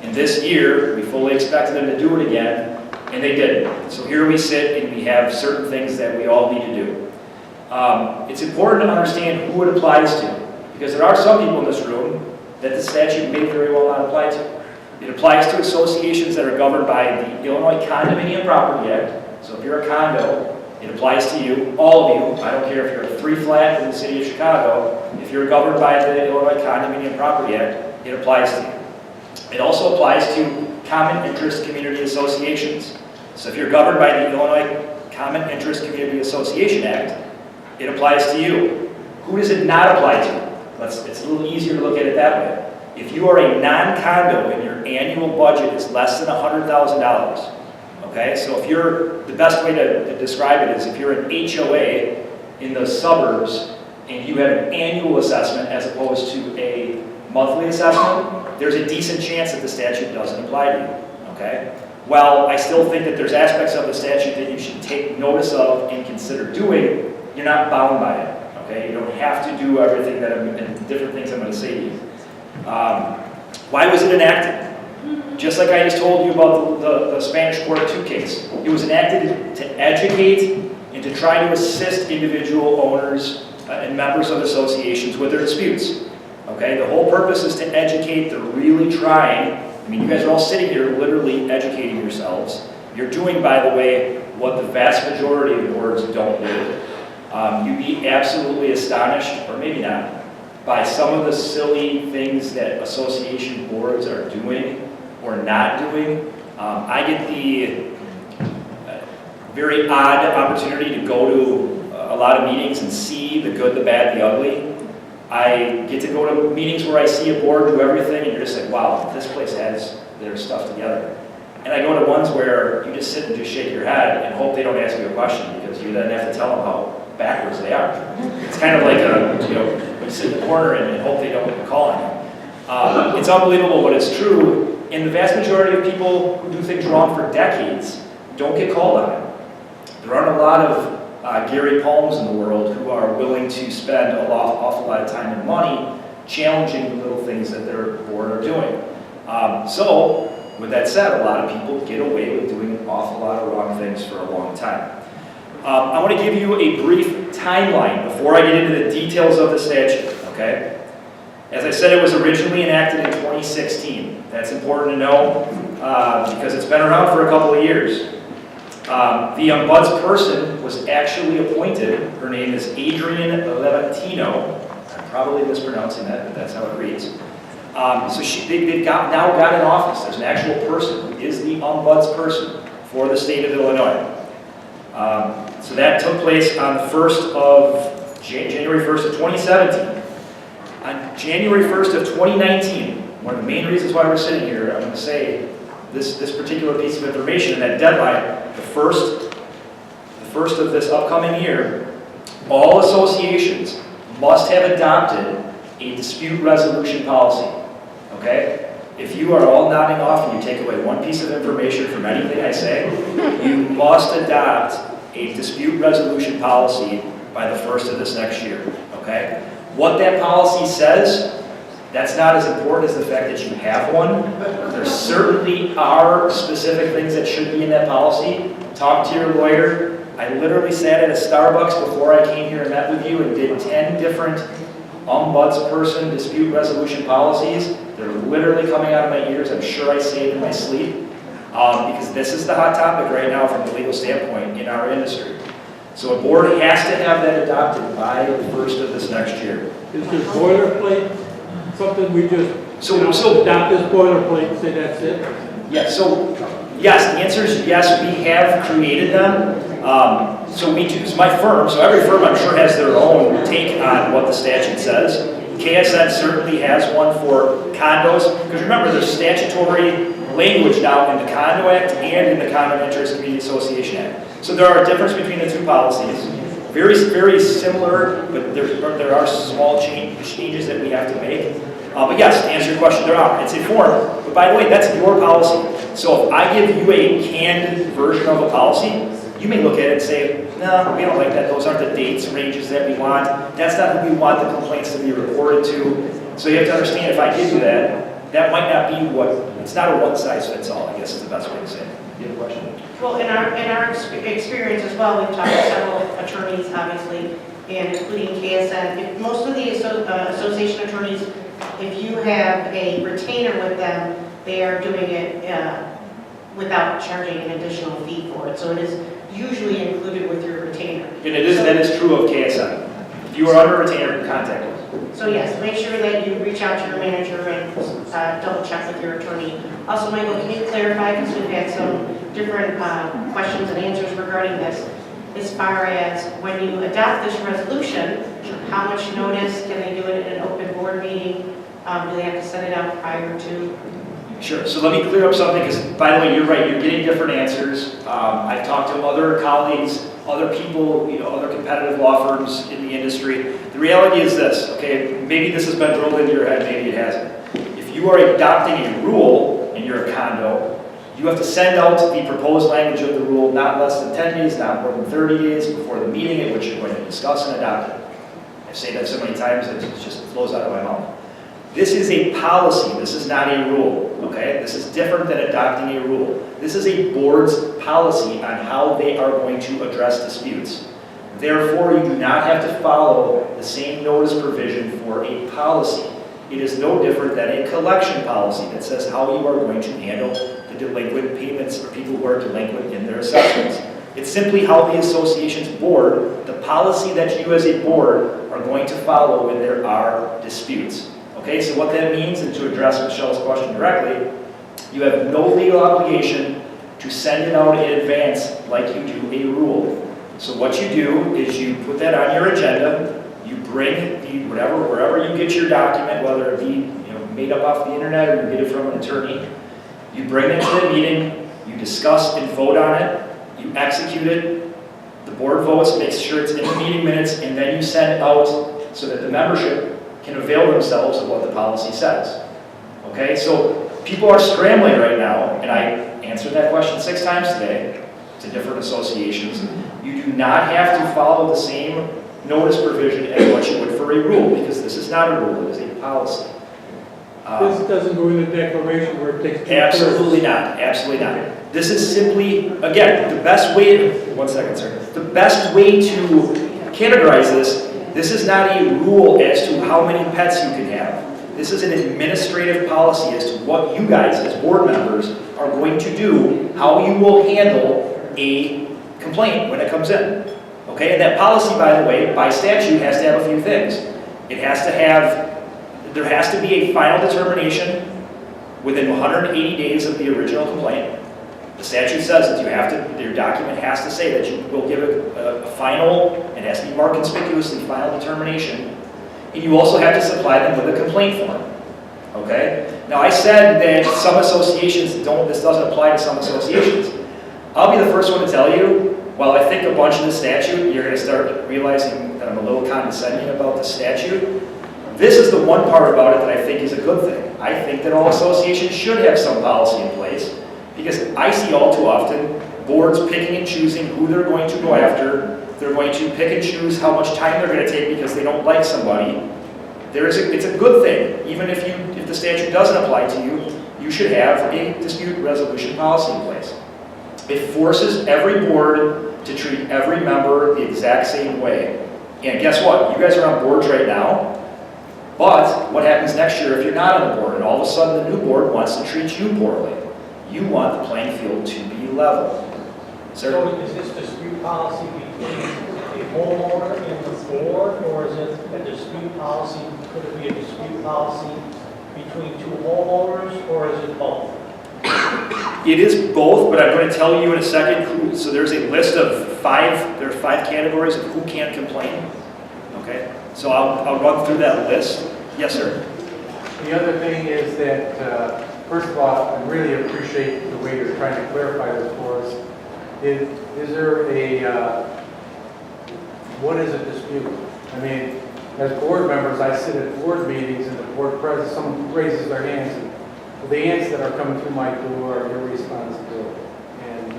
and this year, we fully expected them to do it again, and they didn't. So here we sit, and we have certain things that we all need to do. It's important to understand who it applies to, because there are some people in this room that the statute may very well not apply to. It applies to associations that are governed by the Illinois Condominium Property Act. So if you're a condo, it applies to you, all of you. I don't care if you're a 3-flat in the city of Chicago. If you're governed by the Illinois Condominium Property Act, it applies to you. It also applies to common interest community associations. So if you're governed by the Illinois Common Interest Community Association Act, it applies to you. Who does it not apply to? It's a little easier to look at it that way. If you are a non-condo and your annual budget is less than $100,000, okay, so if you're, the best way to describe it is if you're an HOA in the suburbs and you have an annual assessment as opposed to a monthly assessment, there's a decent chance that the statute doesn't apply to you, okay? While I still think that there's aspects of the statute that you should take notice of and consider doing, you're not bound by it, okay? You don't have to do everything that different things I'm going to say to you. Why was it enacted? Just like I just told you about the Spanish Court 2 case. It was enacted to educate and to try to assist individual owners and members of associations with their disputes. Okay, the whole purpose is to educate. They're really trying. I mean, you guys are all sitting here literally educating yourselves. You're doing, by the way, what the vast majority of boards don't do. You'd be absolutely astonished, or maybe not, by some of the silly things that association boards are doing or not doing. I get the very odd opportunity to go to a lot of meetings and see the good, the bad, the ugly. I get to go to meetings where I see a board do everything, and you're just like, wow, this place has their stuff together. And I go to ones where you just sit and just shake your head and hope they don't ask you a question, because you then have to tell them how backwards they are. It's kind of like when you sit in the corner and hope they don't call on you. It's unbelievable, but it's true. And the vast majority of people who do things wrong for decades don't get called on it. There aren't a lot of Gary Palms in the world who are willing to spend an awful lot of time and money challenging the little things that their board are doing. So, with that said, a lot of people get away with doing an awful lot of wrong things for a long time. I want to give you a brief timeline before I get into the details of the statute, okay? As I said, it was originally enacted in 2016. That's important to know because it's been around for a couple of years. The ombudsperson was actually appointed. Her name is Adrienne Levantino. I'm probably mispronouncing that, but that's how it reads. So they've now got an office. There's an actual person who is the ombudsperson for the state of Illinois. So that took place on the January 1st of 2017. On January 1st of 2019, one of the main reasons why we're sitting here, I'm going to say this particular piece of information, and that deadline, the first of this upcoming year, all associations must have adopted a dispute resolution policy, okay? If you are all nodding off and you take away one piece of information from anything I say, you must adopt a dispute resolution policy by the first of this next year, okay? What that policy says, that's not as important as the fact that you have one. There certainly are specific things that should be in that policy. Talk to your lawyer. I literally sat at a Starbucks before I came here and met with you and did 10 different ombudsperson dispute resolution policies. They're literally coming out of my ears. I'm sure I say it in my sleep because this is the hot topic right now from the legal standpoint in our industry. So a board has to have that adopted by the first of this next year. Is there boilerplate, something we just So adopt this boilerplate and say that's it? yeah, so yes, the answer is yes, we have created them. So we choose my firm, so every firm I'm sure has their own take on what the statute says. KSN certainly has one for condos, because remember there's statutory language now in the Condo Act and in the Common Interest Community Association Act. So there are a difference between the two policies. Very, very similar, but there are small changes that we have to make. But yes, to answer your question, there are. It's a form. But by the way, that's your policy. So if I give you a canned version of a policy, you may look at it and say, no, we don't like that. Those aren't the dates, ranges that we want. That's not who we want the complaints to be reported to. So you have to understand, if I give you that, that might not be it's not a one-size-fits-all, I guess is the best way to say it. You have a question? Well, in our experience as well, we've talked to several attorneys, obviously, and including KSN. Most of the association attorneys, if you have a retainer with them, they are doing it without charging an additional fee for it. So it is usually included with your retainer. And that is true of KSN. If you are under retainer, contact us. So yes, make sure that you reach out to your manager and double check with your attorney. Also, Michael, can you clarify, because we've had some different questions and answers regarding this, as far as when you adopt this resolution, how much notice can they do it at an open board meeting? Do they have to send it out prior to? Sure. So let me clear up something, because by the way, you're right. You're getting different answers. I've talked to other colleagues, other people, other competitive law firms in the industry. The reality is this, okay? Maybe this has been drilled into your head, maybe it hasn't. If you are adopting a rule and you're a condo, you have to send out the proposed language of the rule not less than 10 days, not more than 30 days before the meeting at which you're going to discuss and adopt it. I say that so many times that it just flows out of my mouth. This is a policy, this is not a rule, okay? This is different than adopting a rule. This is a board's policy on how they are going to address disputes. Therefore, you do not have to follow the same notice provision for a policy. It is no different than a collection policy that says how you are going to handle the delinquent payments or people who are delinquent in their assessments. It's simply how the association's board, the policy that you as a board are going to follow when there are disputes. Okay, so what that means, and to address Michelle's question directly, you have no legal obligation to send it out in advance like you do a rule. So what you do is you put that on your agenda, you bring feed, whatever, wherever you get your document, whether it be made up off the internet or you get it from an attorney, you bring it to the meeting, you discuss and vote on it, you execute it, the board votes, makes sure it's in the meeting minutes, and then you send it out so that the membership can avail themselves of what the policy says. Okay, so people are scrambling right now, and I answered that question 6 times today to different associations. You do not have to follow the same notice provision as what you would for a rule, because this is not a rule, it is a policy. This doesn't go in the declaration where it takes 2/3. Absolutely not, absolutely not. This is simply, again, the best way, one second, sir. The best way to categorize this is not a rule as to how many pets you can have. This is an administrative policy as to what you guys, as board members, are going to do, how you will handle a complaint when it comes in. Okay, and that policy, by the way, by statute, has to have a few things. It has to have, there has to be a final determination within 180 days of the original complaint. The statute says that you have to, your document has to say that you will give a final, it has to be marked conspicuously, final determination. And you also have to supply them with a complaint form. Okay? Now I said that some associations don't, this doesn't apply to some associations. I'll be the first one to tell you, while I think a bunch of the statute, you're going to start realizing that I'm a little condescending about the statute. This is the one part about it that I think is a good thing. I think that all associations should have some policy in place, because I see all too often boards picking and choosing who they're going to go after. They're going to pick and choose how much time they're going to take because they don't like somebody. It's a good thing. Even if the statute doesn't apply to you, you should have a dispute resolution policy in place. It forces every board to treat every member the exact same way. And guess what? You guys are on boards right now. But what happens next year if you're not on the board and all of a sudden the new board wants to treat you poorly? You want the playing field to be level. Sir? So is this dispute policy between a homeowner and the board, or is it a dispute policy, could it be a dispute policy between 2 homeowners, or is it both? It is both, but I'm going to tell you in a second. So there's a list of 5, there are 5 categories of who can't complain. Okay? So I'll run through that list. Yes, sir? The other thing is that, first of all, I really appreciate the way you're trying to clarify this for us. Is there a, what is a dispute? I mean, as board members, I sit at board meetings and the board president, someone raises their hands and the ants that are coming through my door are your responsibility. And,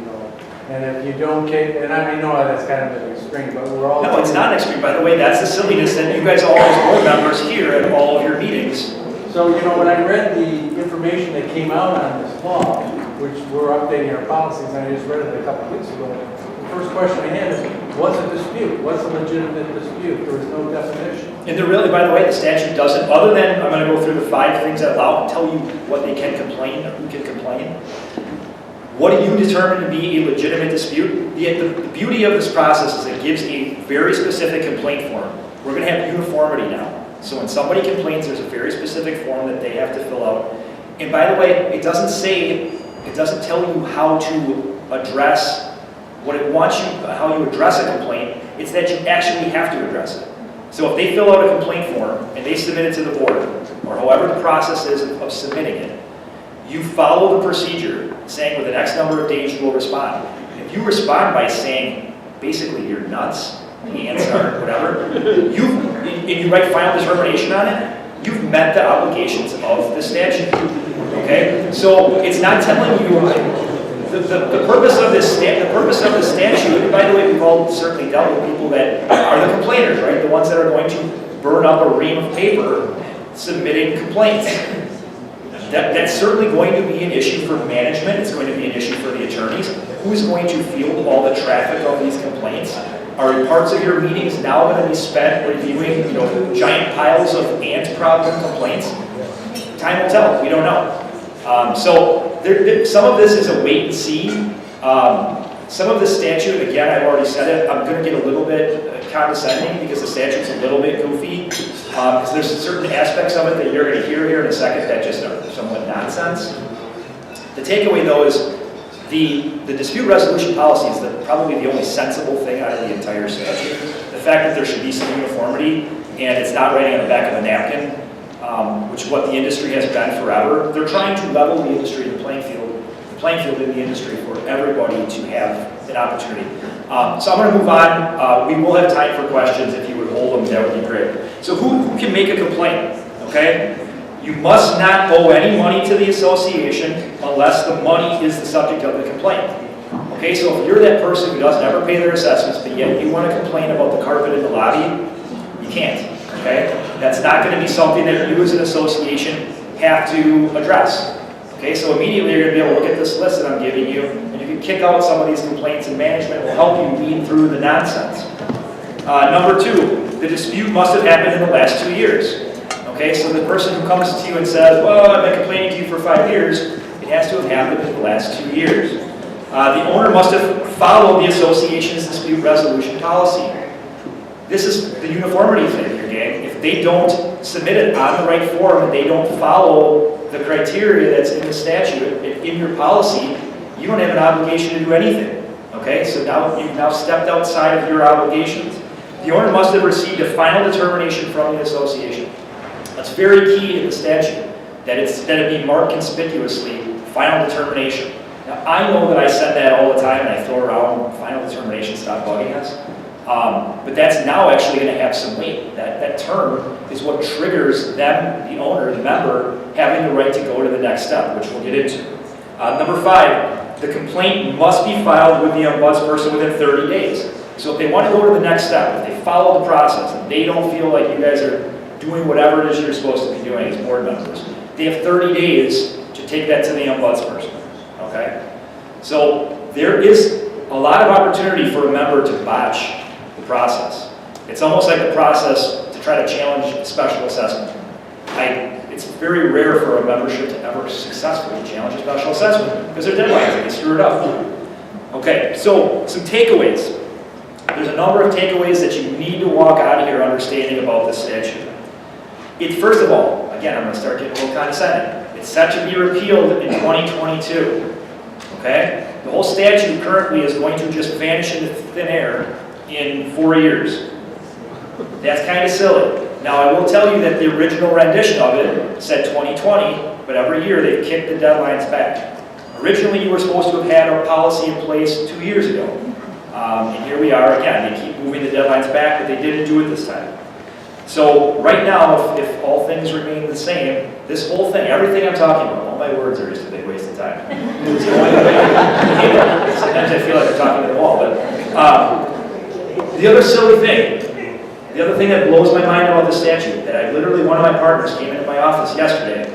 and if you don't get, and I know that's kind of an extreme, but we're all... No, it's not extreme. By the way, that's the silliness that you guys all as board members hear at all of your meetings. So, when I read the information that came out on this law, which we're updating our policies, and I just read it a couple weeks ago, the first question I had is, what's a dispute? What's a legitimate dispute? There was no definition. And there really, by the way, the statute doesn't, other than, I'm going to go through the 5 things that allow and tell you what they can complain or who can complain. What do you determine to be a legitimate dispute? The beauty of this process is it gives a very specific complaint form. We're going to have uniformity now. So when somebody complains, there's a very specific form that they have to fill out. And by the way, it doesn't tell you how to address what it wants you, how you address a complaint. It's that you actually have to address it. So if they fill out a complaint form and they submit it to the board, or however the process is of submitting it, you follow the procedure saying within X number of days you will respond. If you respond by saying, basically, you're nuts, the answer, or whatever, and you write final determination on it, you've met the obligations of the statute. Okay? So it's not telling you the purpose of this statute, and by the way, we've all certainly dealt with people that are the complainers, right? The ones that are going to burn up a ream of paper submitting complaints. That's certainly going to be an issue for management. It's going to be an issue for the attorneys. Who's going to field all the traffic of these complaints? Are parts of your meetings now going to be spent reviewing, giant piles of ant problem complaints? Time will tell. We don't know. So some of this is a wait and see. Some of the statute, again, I've already said it. I'm going to get a little bit condescending because the statute's a little bit goofy. Because there's certain aspects of it that you're going to hear here in a second that just are somewhat nonsense. The takeaway, though, is the dispute resolution policy is probably the only sensible thing out of the entire statute. The fact that there should be some uniformity, and it's not writing on the back of a napkin, which is what the industry has been forever. They're trying to level the industry, the playing field in the industry for everybody to have an opportunity. So I'm going to move on. We will have time for questions. If you would hold them, that would be great. So who can make a complaint? Okay? You must not owe any money to the association unless the money is the subject of the complaint. Okay, so if you're that person who doesn't ever pay their assessments, but yet you want to complain about the carpet in the lobby, you can't. Okay? That's not going to be something that you as an association have to address. Okay, so immediately you're going to be able to look at this list that I'm giving you, and you can kick out some of these complaints, and management will help you weed through the nonsense. Number 2, the dispute must have happened in the last 2 years. Okay, so the person who comes to you and says, well, I've been complaining to you for 5 years, it has to have happened in the last 2 years. The owner must have followed the association's dispute resolution policy. This is the uniformity thing here, gang. If they don't submit it on the right form and they don't follow the criteria that's in the statute, in your policy, you don't have an obligation to do anything. Okay, so now you've now stepped outside of your obligations. The owner must have received a final determination from the association. That's very key in the statute, that it be marked conspicuously, final determination. Now, I know that I said that all the time and I throw around final determination, stop bugging us. But that's now actually going to have some weight. That term is what triggers them, the owner, the member, having the right to go to the next step, which we'll get into. Number 5, the complaint must be filed with the ombudsperson within 30 days. So if they want to go to the next step, if they follow the process and they don't feel like you guys are doing whatever it is you're supposed to be doing as board members, they have 30 days to take that to the ombudsperson. Okay? So there is a lot of opportunity for a member to botch the process. It's almost like a process to try to challenge a special assessment. It's very rare for a membership to ever successfully challenge a special assessment because they're deadlines and they screw it up. Okay, so some takeaways. There's a number of takeaways that you need to walk out of here understanding about this statute. First of all, again, I'm going to start getting a little condescending. It's set to be repealed in 2022. Okay? The whole statute currently is going to just vanish into thin air in 4 years. That's kind of silly. Now, I will tell you that the original rendition of it said 2020, but every year they've kicked the deadlines back. Originally, you were supposed to have had a policy in place 2 years ago. And here we are again. They keep moving the deadlines back, but they didn't do it this time. So right now, if all things remain the same, this whole thing, everything I'm talking about, all my words are just a big waste of time. It's going away. Sometimes I feel like I'm talking to the wall, but the other silly thing, the other thing that blows my mind about the statute, that I literally, one of my partners came into my office yesterday,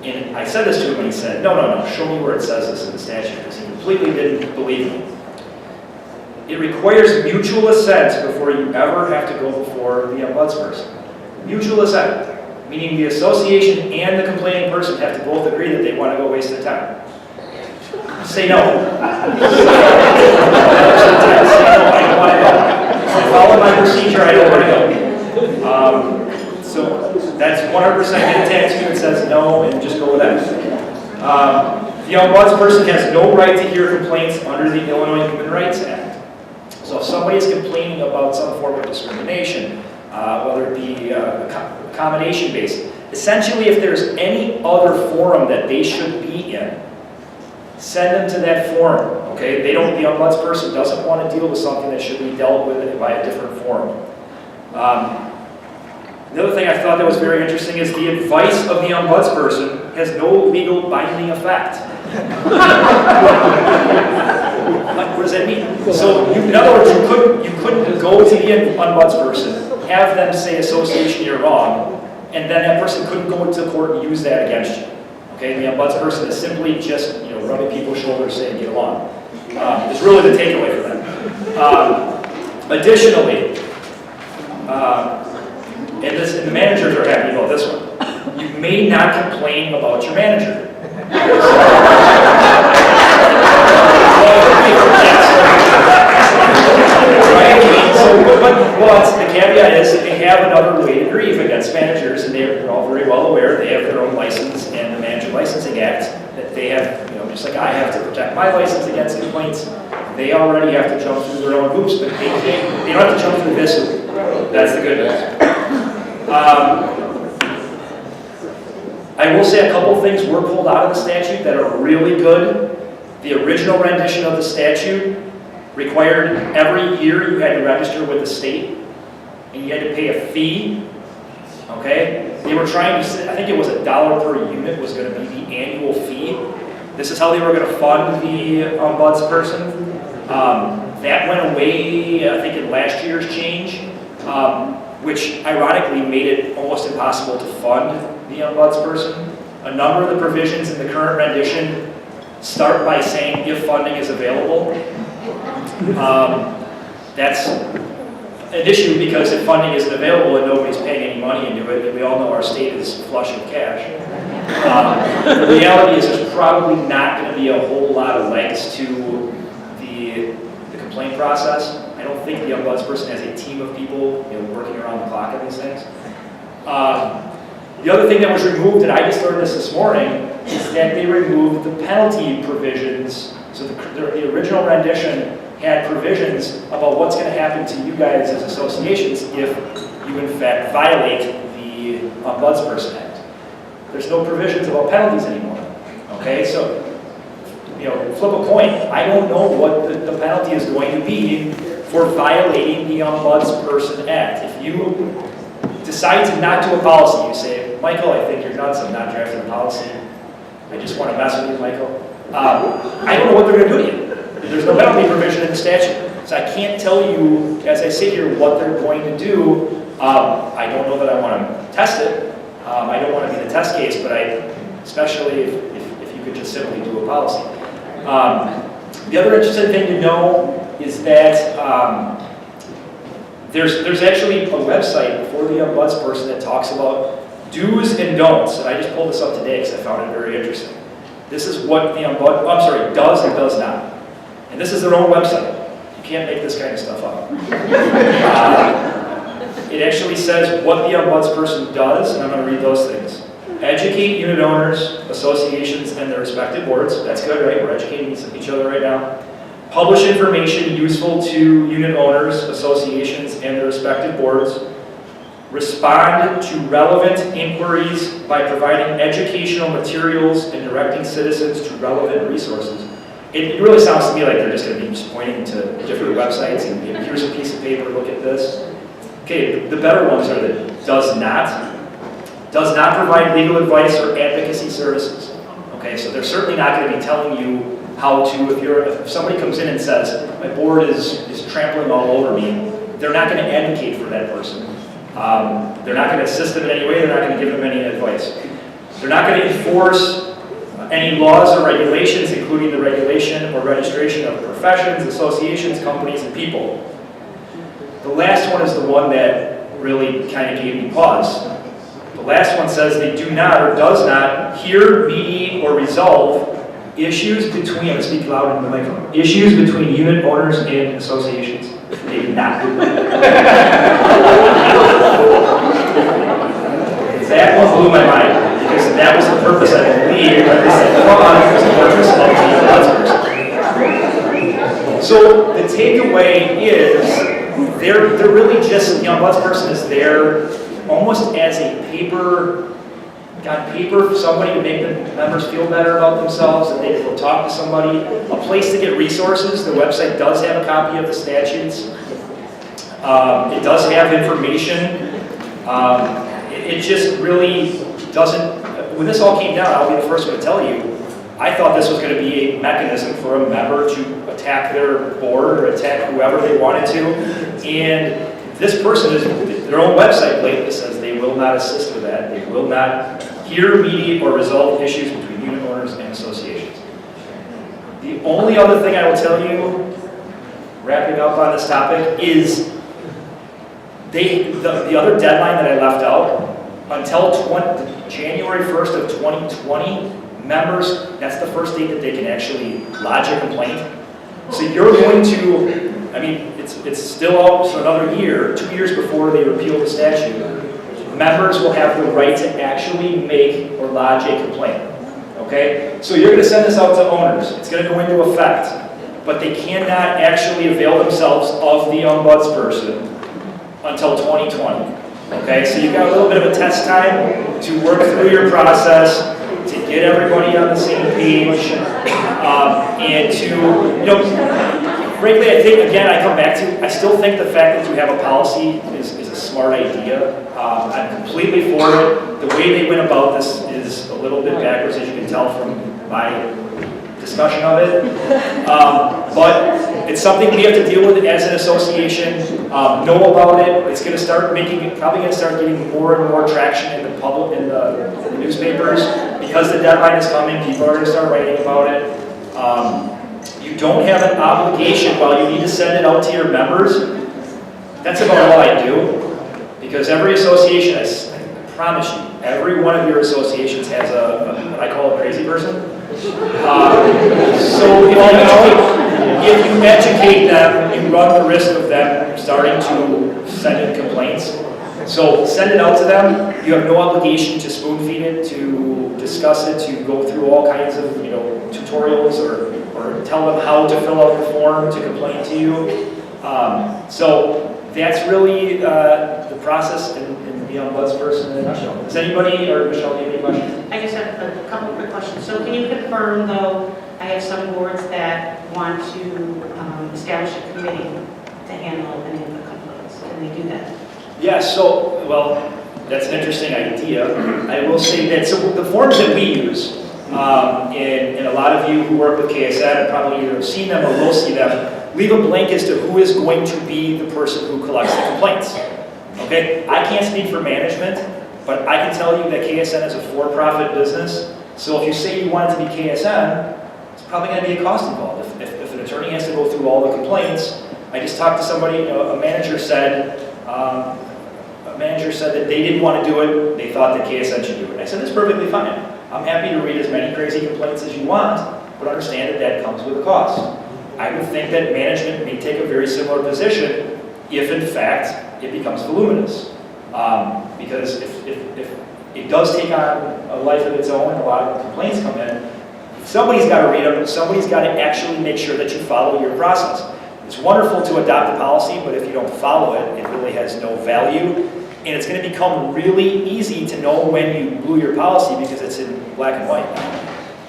and I said this to him, and he said, no, show me where it says this in the statute, because he completely didn't believe me. It requires mutual assent before you ever have to go before the ombudsperson. Mutual assent, meaning the association and the complaining person have to both agree that they want to go waste their time. Say no. Say no, I don't want to go. I follow my procedure, I don't want to go. So that's 100% get a tattoo that says no and just go with that. The ombudsperson has no right to hear complaints under the Illinois Human Rights Act. So if somebody is complaining about some form of discrimination, whether it be accommodation-based, essentially if there's any other forum that they should be in, send them to that forum, okay? The ombudsperson doesn't want to deal with something that should be dealt with by a different forum. The other thing I thought that was very interesting is the advice of the ombudsperson has no legal binding effect. What does that mean? So, in other words, you couldn't go to the ombudsperson, have them say association you're wrong, and then that person couldn't go into court and use that against you. Okay, the ombudsperson is simply just rubbing people's shoulders saying get along. It's really the takeaway from that. Additionally, and the managers are happy about this one. You may not complain about your manager. But the caveat is that they have another way to grieve against managers, and they're all very well aware they have their own license and the Manager Licensing Act that they have, just like I have to protect my license against complaints. They already have to jump through their own hoops, but they don't have to jump through this hoop. That's the good news. I will say a couple things were pulled out of the statute that are really good. The original rendition of the statute required every year you had to register with the state, and you had to pay a fee. Okay? They were trying to say, I think it was $1 per unit was going to be the annual fee. This is how they were going to fund the ombudsperson. That went away, I think, in last year's change, which ironically made it almost impossible to fund the ombudsperson. A number of the provisions in the current rendition start by saying if funding is available. That's an issue because if funding isn't available and nobody's paying any money into it, and we all know our state is flush with cash. The reality is there's probably not going to be a whole lot of legs to the complaint process. I don't think the ombudsperson has a team of people working around the clock on these things. The other thing that was removed, and I just learned this morning, is that they removed the penalty provisions. So the original rendition had provisions about what's going to happen to you guys as associations if you in fact violate the Ombudsperson Act. There's no provisions about penalties anymore. Okay, so flip a coin. I don't know what the penalty is going to be for violating the Ombudsperson Act. If you decide to not do a policy, you say, Michael, I think you're nuts, I'm not drafting a policy. I just want to mess with you, Michael. I don't know what they're going to do to you. There's no penalty provision in the statute. So I can't tell you, as I sit here, what they're going to do. I don't know that I want to test it. I don't want to be the test case, but especially if you could just simply do a policy. The other interesting thing to know is that there's actually a website for the ombudsperson that talks about do's and don'ts. And I just pulled this up today because I found it very interesting. This is what the does and does not. And this is their own website. You can't make this kind of stuff up. It actually says what the ombudsperson does, and I'm going to read those things. Educate unit owners, associations, and their respective boards. That's good, right? We're educating each other right now. Publish information useful to unit owners, associations, and their respective boards. Respond to relevant inquiries by providing educational materials and directing citizens to relevant resources. It really sounds to me like they're just going to be just pointing to different websites and here's a piece of paper, look at this. Okay, the better ones are the does not provide legal advice or advocacy services. Okay, so they're certainly not going to be telling you how to, if somebody comes in and says, my board is trampling all over me, they're not going to advocate for that person. They're not going to assist them in any way, they're not going to give them any advice. They're not going to enforce any laws or regulations, including the regulation or registration of professions, associations, companies, and people. The last one is the one that really kind of gave me pause. The last one says they do not or does not hear, mediate, or resolve issues between, I'm going to speak loud in the microphone, issues between unit owners and associations. They do not do that. That one blew my mind, because that was the purpose, I believe, but they said, come on, it was the purpose of the ombudsperson. So the takeaway is, they're really just, the ombudsperson is there almost as a paper for somebody to make the members feel better about themselves, that they can go talk to somebody, a place to get resources. The website does have a copy of the statutes. It does have information. It just really doesn't, when this all came down, I'll be the first one to tell you, I thought this was going to be a mechanism for a member to attack their board or attack whoever they wanted to. And this person is, their own website blatantly says they will not assist with that. They will not hear, mediate, or resolve issues between unit owners and associations. The only other thing I will tell you, wrapping up on this topic, is the other deadline that I left out, until January 1st of 2020, members, that's the first date that they can actually lodge a complaint. So you're going to, I mean, it's still out for another year, 2 years before they repeal the statute. Members will have the right to actually make or lodge a complaint. Okay? So you're going to send this out to owners. It's going to go into effect. But they cannot actually avail themselves of the ombudsperson until 2020. Okay, so you've got a little bit of a test time to work through your process, to get everybody on the same page, and to, frankly, I think, again, I come back to, I still think the fact that you have a policy is a smart idea. I'm completely for it. The way they went about this is a little bit backwards, as you can tell from my discussion of it. But it's something we have to deal with as an association, know about it. It's going to start probably going to start getting more and more traction in the public, in the newspapers, because the deadline is coming. People are going to start writing about it. You don't have an obligation while you need to send it out to your members. That's about all I do, because every association, I promise you, every one of your associations has what I call a crazy person. So if you educate them, you run the risk of them starting to send in complaints. So send it out to them. You have no obligation to spoon feed it, to discuss it, to go through all kinds of tutorials or tell them how to fill out the form to complain to you. So that's really the process and the ombudsperson in a nutshell. Does anybody, or Michelle, do you have any questions? I just have a couple of quick questions. So can you confirm, though, I have some boards that want to establish a committee to handle any of the complaints. Can they do that? Yeah, so, well, that's an interesting idea. I will say that, so the forms that we use, and a lot of you who work with KSN have probably either seen them or will see them, leave a blank as to who is going to be the person who collects the complaints. Okay, I can't speak for management, but I can tell you that KSN is a for-profit business. So if you say you want it to be KSN, it's probably going to be a cost involved. If an attorney has to go through all the complaints, I just talked to somebody, a manager said that they didn't want to do it, they thought that KSN should do it. I said, that's perfectly fine. I'm happy to read as many crazy complaints as you want, but understand that that comes with a cost. I would think that management may take a very similar position if, in fact, it becomes voluminous. Because if it does take on a life of its own, a lot of complaints come in, somebody's got to read them, somebody's got to actually make sure that you follow your process. It's wonderful to adopt a policy, but if you don't follow it, it really has no value. And it's going to become really easy to know when you blew your policy because it's in black and white.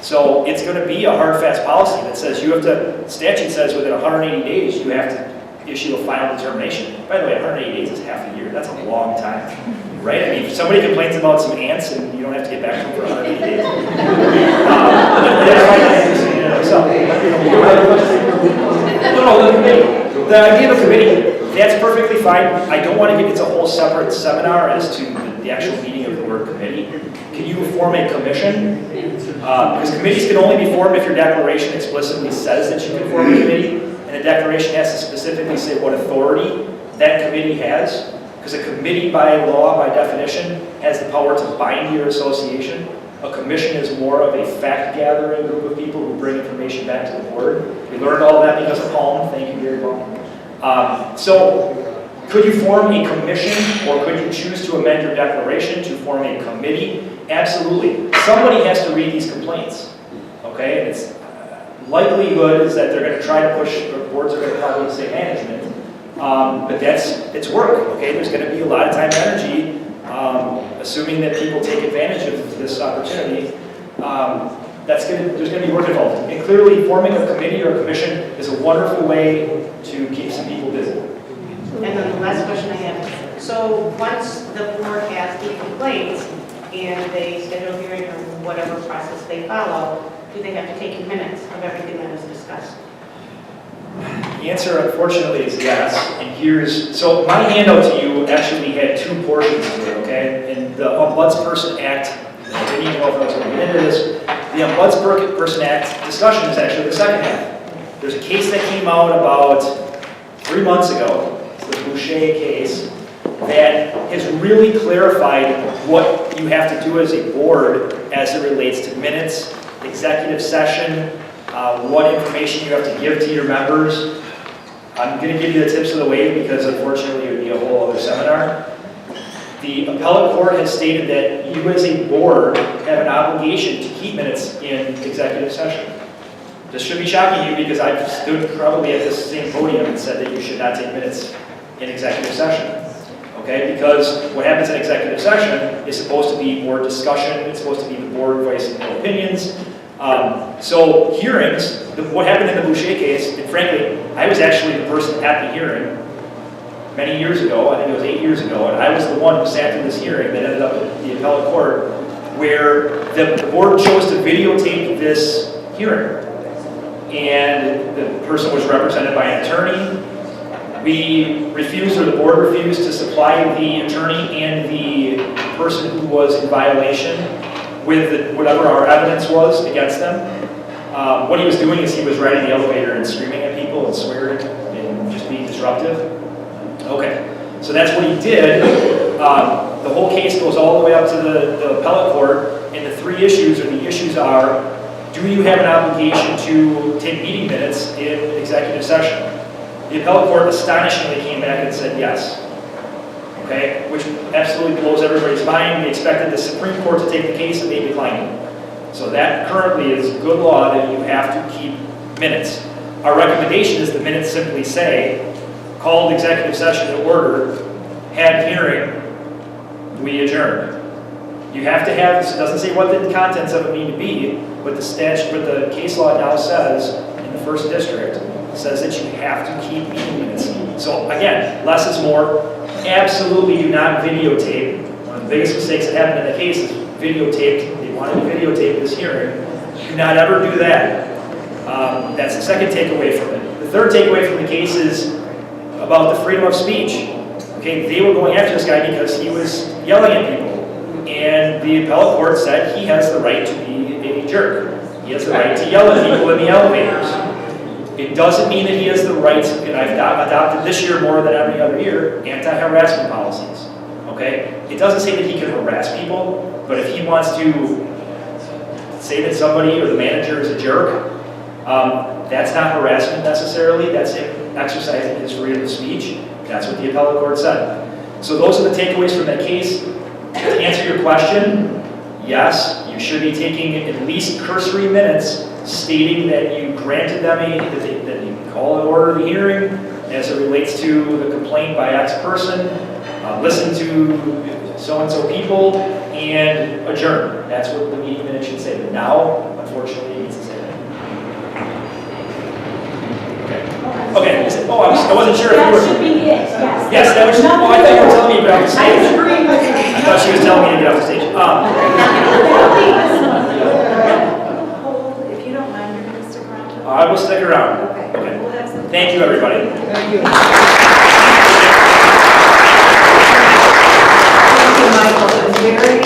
So it's going to be a hard, fast policy that says you have to, statute says within 180 days you have to issue a final determination. By the way, 180 days is half a year. That's a long time, right? I mean, if somebody complains about some ants and you don't have to get back to them for 180 days. The idea of a committee, that's perfectly fine. I don't want to get into a whole separate seminar as to the actual meaning of the word committee. Can you form a commission? Because committees can only be formed if your declaration explicitly says that you can form a committee, and the declaration has to specifically say what authority that committee has. Because a committee by law, by definition, has the power to bind your association. A commission is more of a fact-gathering group of people who bring information back to the board. We learned all of that because of Palm. Thank you, Gary Palm. So, could you form a commission, or could you choose to amend your declaration to form a committee? Absolutely. Somebody has to read these complaints, okay? And it's likelihood is that they're going to try to push, or boards are going to probably say management, but it's work, okay? There's going to be a lot of time and energy, assuming that people take advantage of this opportunity. There's going to be work involved. And clearly, forming a committee or a commission is a wonderful way to keep some people busy. And then the last question I have, so once the board has the complaints and they schedule a hearing or whatever process they follow, do they have to take minutes of everything that was discussed? The answer, unfortunately, is yes. And so my handout to you actually had two portions to it, okay? And the Ombudsperson Act, I didn't even know if I was going to get into this, the Ombudsperson Act discussion is actually the second half. There's a case that came out about 3 months ago, it's the Boucher case, that has really clarified what you have to do as a board as it relates to minutes, executive session, what information you have to give to your members. I'm going to give you the tips of the way because unfortunately it would be a whole other seminar. The appellate court has stated that you as a board have an obligation to keep minutes in executive session. This should be shocking to you because I've stood probably at this same podium and said that you should not take minutes in executive session. Okay, because what happens in executive session is supposed to be more discussion, it's supposed to be the board voicing their opinions. So hearings, what happened in the Boucher case, and frankly, I was actually the person at the hearing many years ago, I think it was 8 years ago, and I was the one who sat through this hearing that ended up at the appellate court, where the board chose to videotape this hearing. And the person was represented by an attorney. We refused, or the board refused, to supply the attorney and the person who was in violation with whatever our evidence was against them. What he was doing is he was riding the elevator and screaming at people and swearing and just being disruptive. Okay, so that's what he did. The whole case goes all the way up to the appellate court, and the three issues, or the issues are, do you have an obligation to take meeting minutes in executive session? The appellate court astonishingly came back and said yes. Okay, which absolutely blows everybody's mind. We expected the Supreme Court to take the case, and they declined it. So that currently is good law that you have to keep minutes. Our recommendation is the minutes simply say, called executive session to order, had hearing, we adjourned. You have to have, this doesn't say what the contents of it need to be, but the statute, but the case law now says, in the first district, says that you have to keep meeting minutes. So again, less is more. Absolutely do not videotape. One of the biggest mistakes that happened in the case is videotaped. They wanted to videotape this hearing. Do not ever do that. That's the second takeaway from it. The third takeaway from the case is about the freedom of speech. Okay, they were going after this guy because he was yelling at people. And the appellate court said he has the right to be a jerk. He has the right to yell at people in the elevators. It doesn't mean that he has the right, and I've adopted this year more than every other year, anti-harassment policies. Okay? It doesn't say that he can harass people, but if he wants to say that somebody or the manager is a jerk, that's not harassment necessarily, that's him exercising his freedom of speech. That's what the appellate court said. So those are the takeaways from that case. To answer your question, yes, you should be taking at least cursory minutes stating that you granted them that you call and order the hearing as it relates to the complaint by X person, listen to so-and-so people, and adjourn. That's what the meeting minutes should say. But now, unfortunately, it needs to say that. Okay. I wasn't sure if you were... That should be it, yes. Yes, that was... Oh, I thought you were telling me to get off the I stage. agree with you. I thought she was telling me to get off the stage. If you don't mind, you're going to stick around? I will stick around. Okay. We'll have some- Thank you, everybody. Thank you. Thank you, Michael. It was very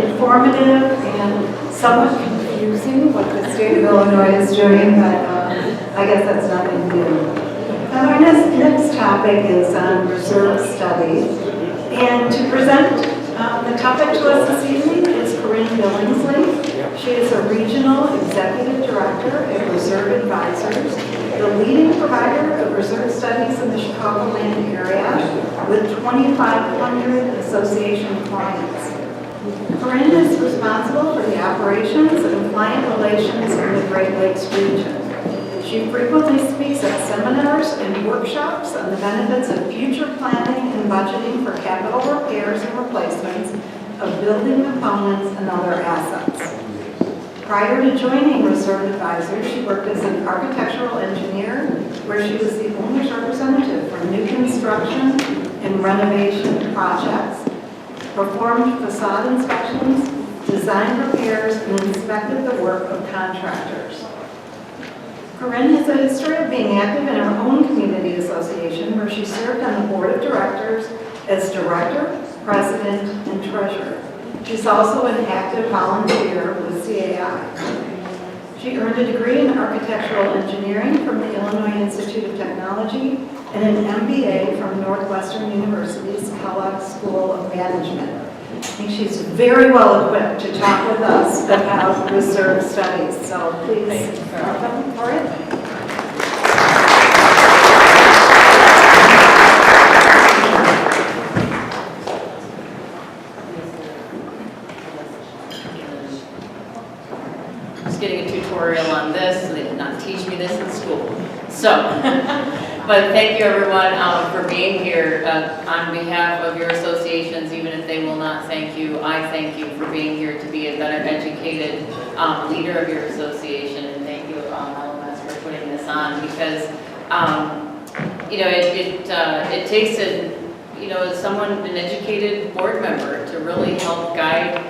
informative and somewhat confusing what the state of Illinois is doing, but I guess that's nothing new. Now, our next topic is on reserve studies. And to present the topic to us this evening is Corinne Billingsley. She is a regional executive director at Reserve Advisors, the leading provider of reserve studies in the Chicagoland area with 2,500 association clients. Corinne is responsible for the operations and client relations in the Great Lakes region. She frequently speaks at seminars and workshops on the benefits of future planning and budgeting for capital repairs and replacements of building components and other assets. Prior to joining Reserve Advisors, she worked as an architectural engineer, where she was the owner's representative for new construction and renovation projects, performed facade inspections, designed repairs, and inspected the work of contractors. Corinne has a history of being active in her own community association, where she served on the board of directors as director, president, and treasurer. She's also an active volunteer with CAI. She earned a degree in architectural engineering from the Illinois Institute of Technology and an MBA from Northwestern University's Kellogg School of Management. I think she's very well equipped to talk with us about reserve studies. So please welcome Corinne. Getting a tutorial on this, they did not teach me this in school. So, But thank you, everyone, for being here. On behalf of your associations, even if they will not thank you, I thank you for being here to be a better educated leader of your association. And thank you, LMS, for putting this on, because you know, it takes an educated board member to really help guide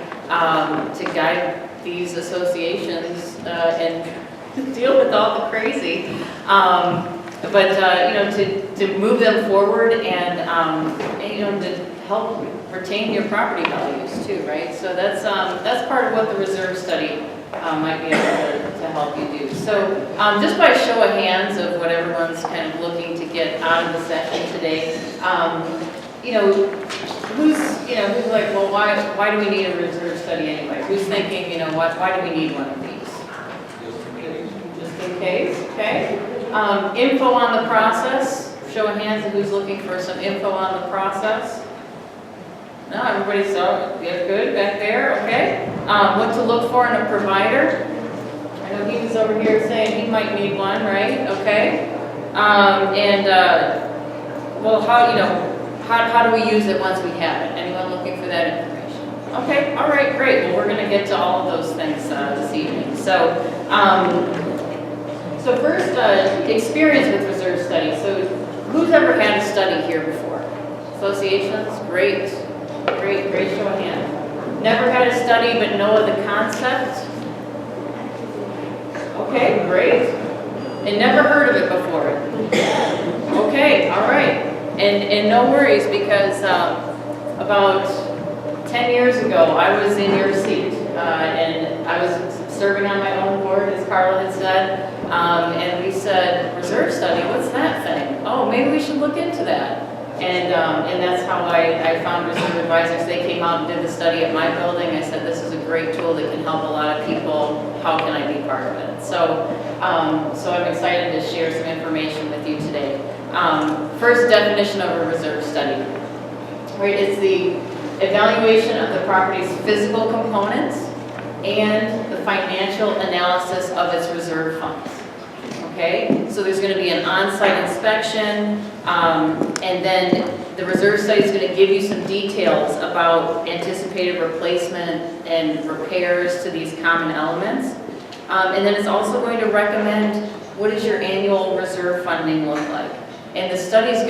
these associations and deal with all the crazy. But to move them forward and to help retain your property values too, right? So that's part of what the reserve study might be able to help you do. So just by show of hands of what everyone's kind of looking to get out of the session today, who's like, well, why do we need a reserve study anyway? Who's thinking, why do we need one of these? Just in case, okay. Info on the process. Show of hands of who's looking for some info on the process. No, everybody saw it. Yeah, good back there. Okay. What to look for in a provider. I know he was over here saying he might need one, right? Okay. Well, how do we use it once we have it? Anyone looking for that information? Okay. All right. Great. Well, we're going to get to all of those things this evening. So. So first, experience with reserve studies. So who's ever had a study here before? Associations? Great show of hands. Never had a study but know of the concept? Okay, great. And never heard of it before? Okay, all right. And no worries, because about 10 years ago, I was in your seat, and I was serving on my own board, as Carla had said, and we said, reserve study, what's that thing? Oh, maybe we should look into that. And that's how I found Reserve Advisors. They came out and did the study at my building. I said, this is a great tool that can help a lot of people. How can I be part of it? So I'm excited to share some information with you today. First definition of a reserve study. Right, it's the evaluation of the property's physical components and the financial analysis of its reserve funds. Okay, so there's going to be an on-site inspection, and then the reserve study is going to give you some details about anticipated replacement and repairs to these common elements. And then it's also going to recommend what does your annual reserve funding look like. And the study is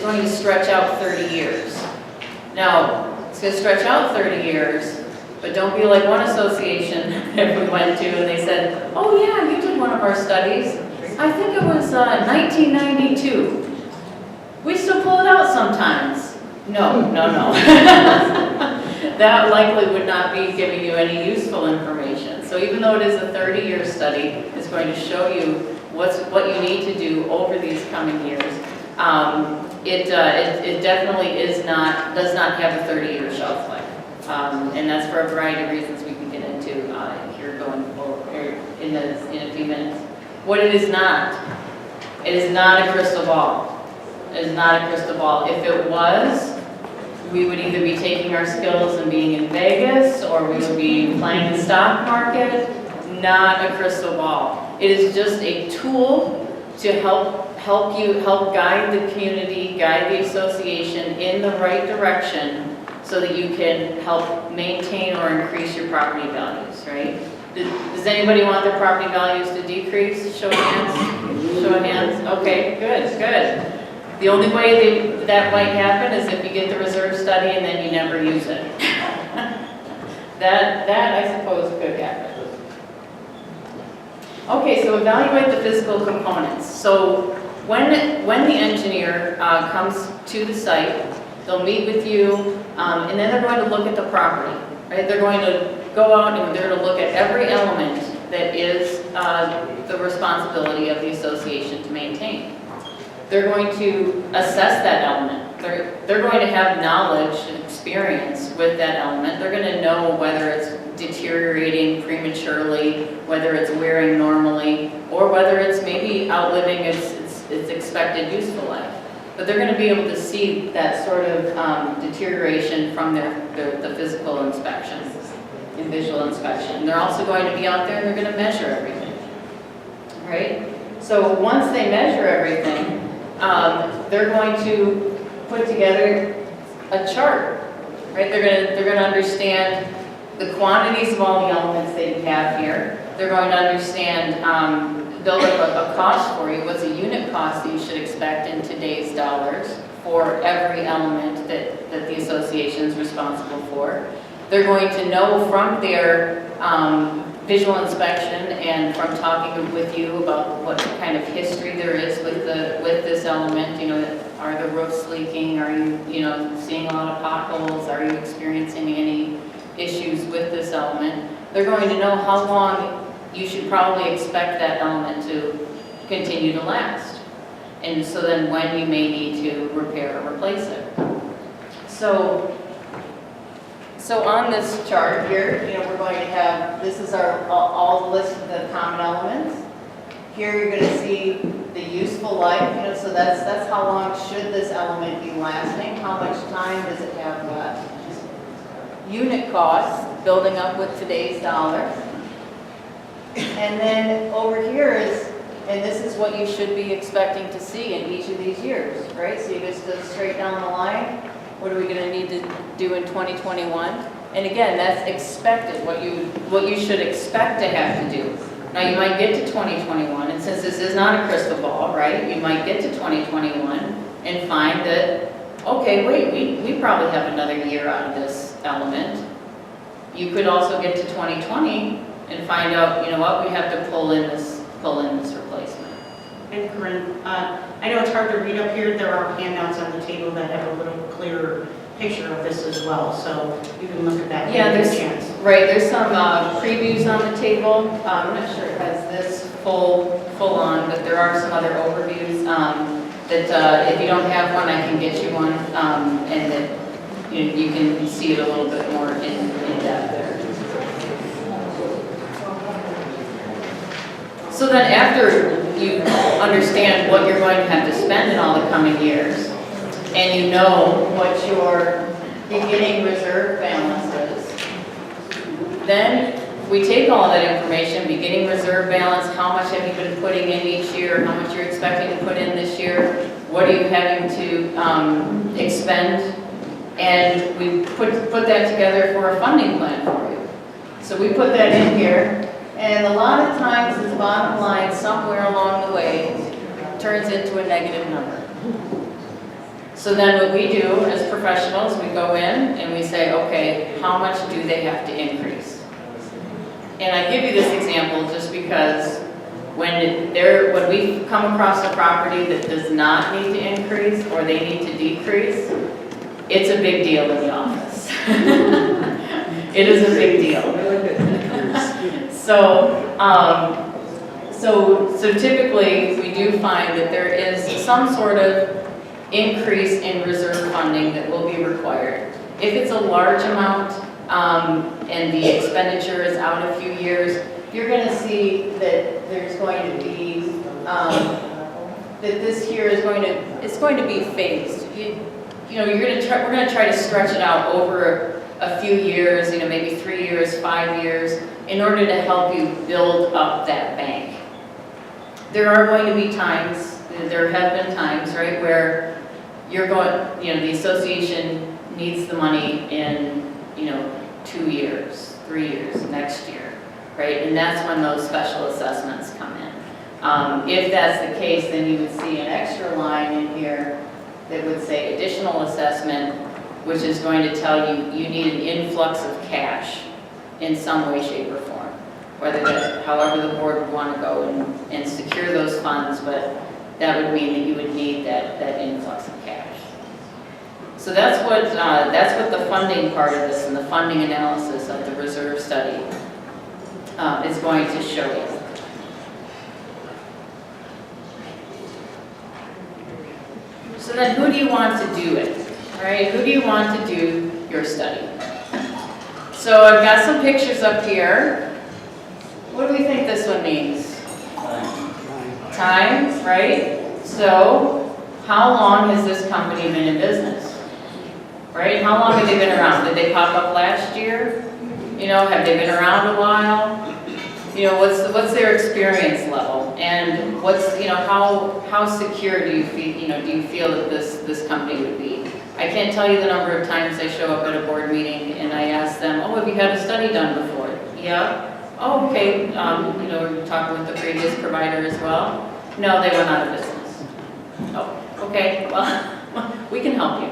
going to stretch out 30 years. Now, it's going to stretch out 30 years, but don't be like one association that we went to and they said, oh yeah, you did one of our studies. I think it was 1992. We still pull it out sometimes. No. That likely would not be giving you any useful information. So even though it is a 30-year study, it's going to show you what you need to do over these coming years. It definitely does not have a 30-year shelf life. And that's for a variety of reasons we can get into here going forward in a few minutes. What it is not a crystal ball. It is not a crystal ball. If it was, we would either be taking our skills and being in Vegas, or we would be playing the stock market. Not a crystal ball. It is just a tool to help guide the community, guide the association in the right direction, so that you can help maintain or increase your property values, right? Does anybody want their property values to decrease? Show of hands. Show of hands. Okay, good. The only way that might happen is if you get the reserve study and then you never use it. That I suppose could happen. Okay, so evaluate the physical components. So when the engineer comes to the site, they'll meet with you, and then they're going to look at the property. Right? They're going to go out and they're going to look at every element that is the responsibility of the association to maintain. They're going to assess that element. They're going to have knowledge and experience with that element. They're going to know whether it's deteriorating prematurely, whether it's wearing normally, or whether it's maybe outliving its expected useful life. But they're going to be able to see that sort of deterioration from the physical inspection and visual inspection. They're also going to be out there and they're going to measure everything. Right? So once they measure everything, they're going to put together a chart, right? They're gonna understand the quantities of all the elements that you have here. They're going to understand, build up a cost for you. What's a unit cost that you should expect in today's dollars for every element that the association is responsible for. They're going to know from their visual inspection and from talking with you about what kind of history there is with this element. You know, are the roofs leaking? Are you seeing a lot of potholes? Are you experiencing any issues with this element? They're going to know how long you should probably expect that element to continue to last. And so then when you may need to repair or replace it. So on this chart here, we're going to have, this is all the list of the common elements. Here you're going to see the useful life, so that's how long should this element be lasting, how much time does it have left. Unit costs, building up with today's dollar. And then over here is, and this is what you should be expecting to see in each of these years, right? So you just go straight down the line. What are we going to need to do in 2021? And again, that's expected, what you should expect to have to do. Now you might get to 2021, and since this is not a crystal ball, right? You might get to 2021 and find that, okay, wait, we probably have another year out of this element. You could also get to 2020 and find out, you know what, we have to pull in this replacement. And Corinne, I know it's hard to read up here. There are handouts on the table that have a little clearer picture of this as well, so you can look at that. Yeah, there's a chance. Right, there's some previews on the table. I'm not sure it has this full on, but there are some other overviews that if you don't have one, I can get you one, and that you can see it a little bit more in depth there. So then after you understand what you're going to have to spend in all the coming years, and you know what your beginning reserve balance is, then we take all that information, beginning reserve balance, how much have you been putting in each year, how much you're expecting to put in this year, what are you having to expend, and we put that together for a funding plan for you. So we put that in here. And a lot of times this bottom line somewhere along the way turns into a negative number. So then what we do as professionals, we go in and we say, okay, how much do they have to increase? And I give you this example just because when we come across a property that does not need to increase or they need to decrease, it's a big deal in the office. It is a big deal. So typically we do find that there is some sort of increase in reserve funding that will be required. If it's a large amount and the expenditure is out a few years, you're going to see that there's going to be that this year is going to be phased. We're going to try to stretch it out over a few years, maybe 3 years, 5 years, in order to help you build up that bank. There are going to be times, there have been times, right, where you're going, the association needs the money in, 2 years, 3 years, next year, right? And that's when those special assessments come in. If that's the case, then you would see an extra line in here that would say additional assessment, which is going to tell you you need an influx of cash in some way, shape, or form. Whether that's however the board would want to go and secure those funds, but that would mean that you would need that influx of cash. So that's what the funding part of this and the funding analysis of the reserve study is going to show you. So then who do you want to do it? Right? Who do you want to do your study? So I've got some pictures up here. What do we think this one means? Time, right? So how long has this company been in business? Right? How long have they been around? Did they pop up last year? Have they been around a while? What's their experience level? And what's, how secure do you feel, do you feel that this company would be? I can't tell you the number of times I show up at a board meeting and I ask them, oh, have you had a study done before? Yeah. Oh, okay, you're talking with the previous provider as well? No, they went out of business. Oh, okay, well, we can help you,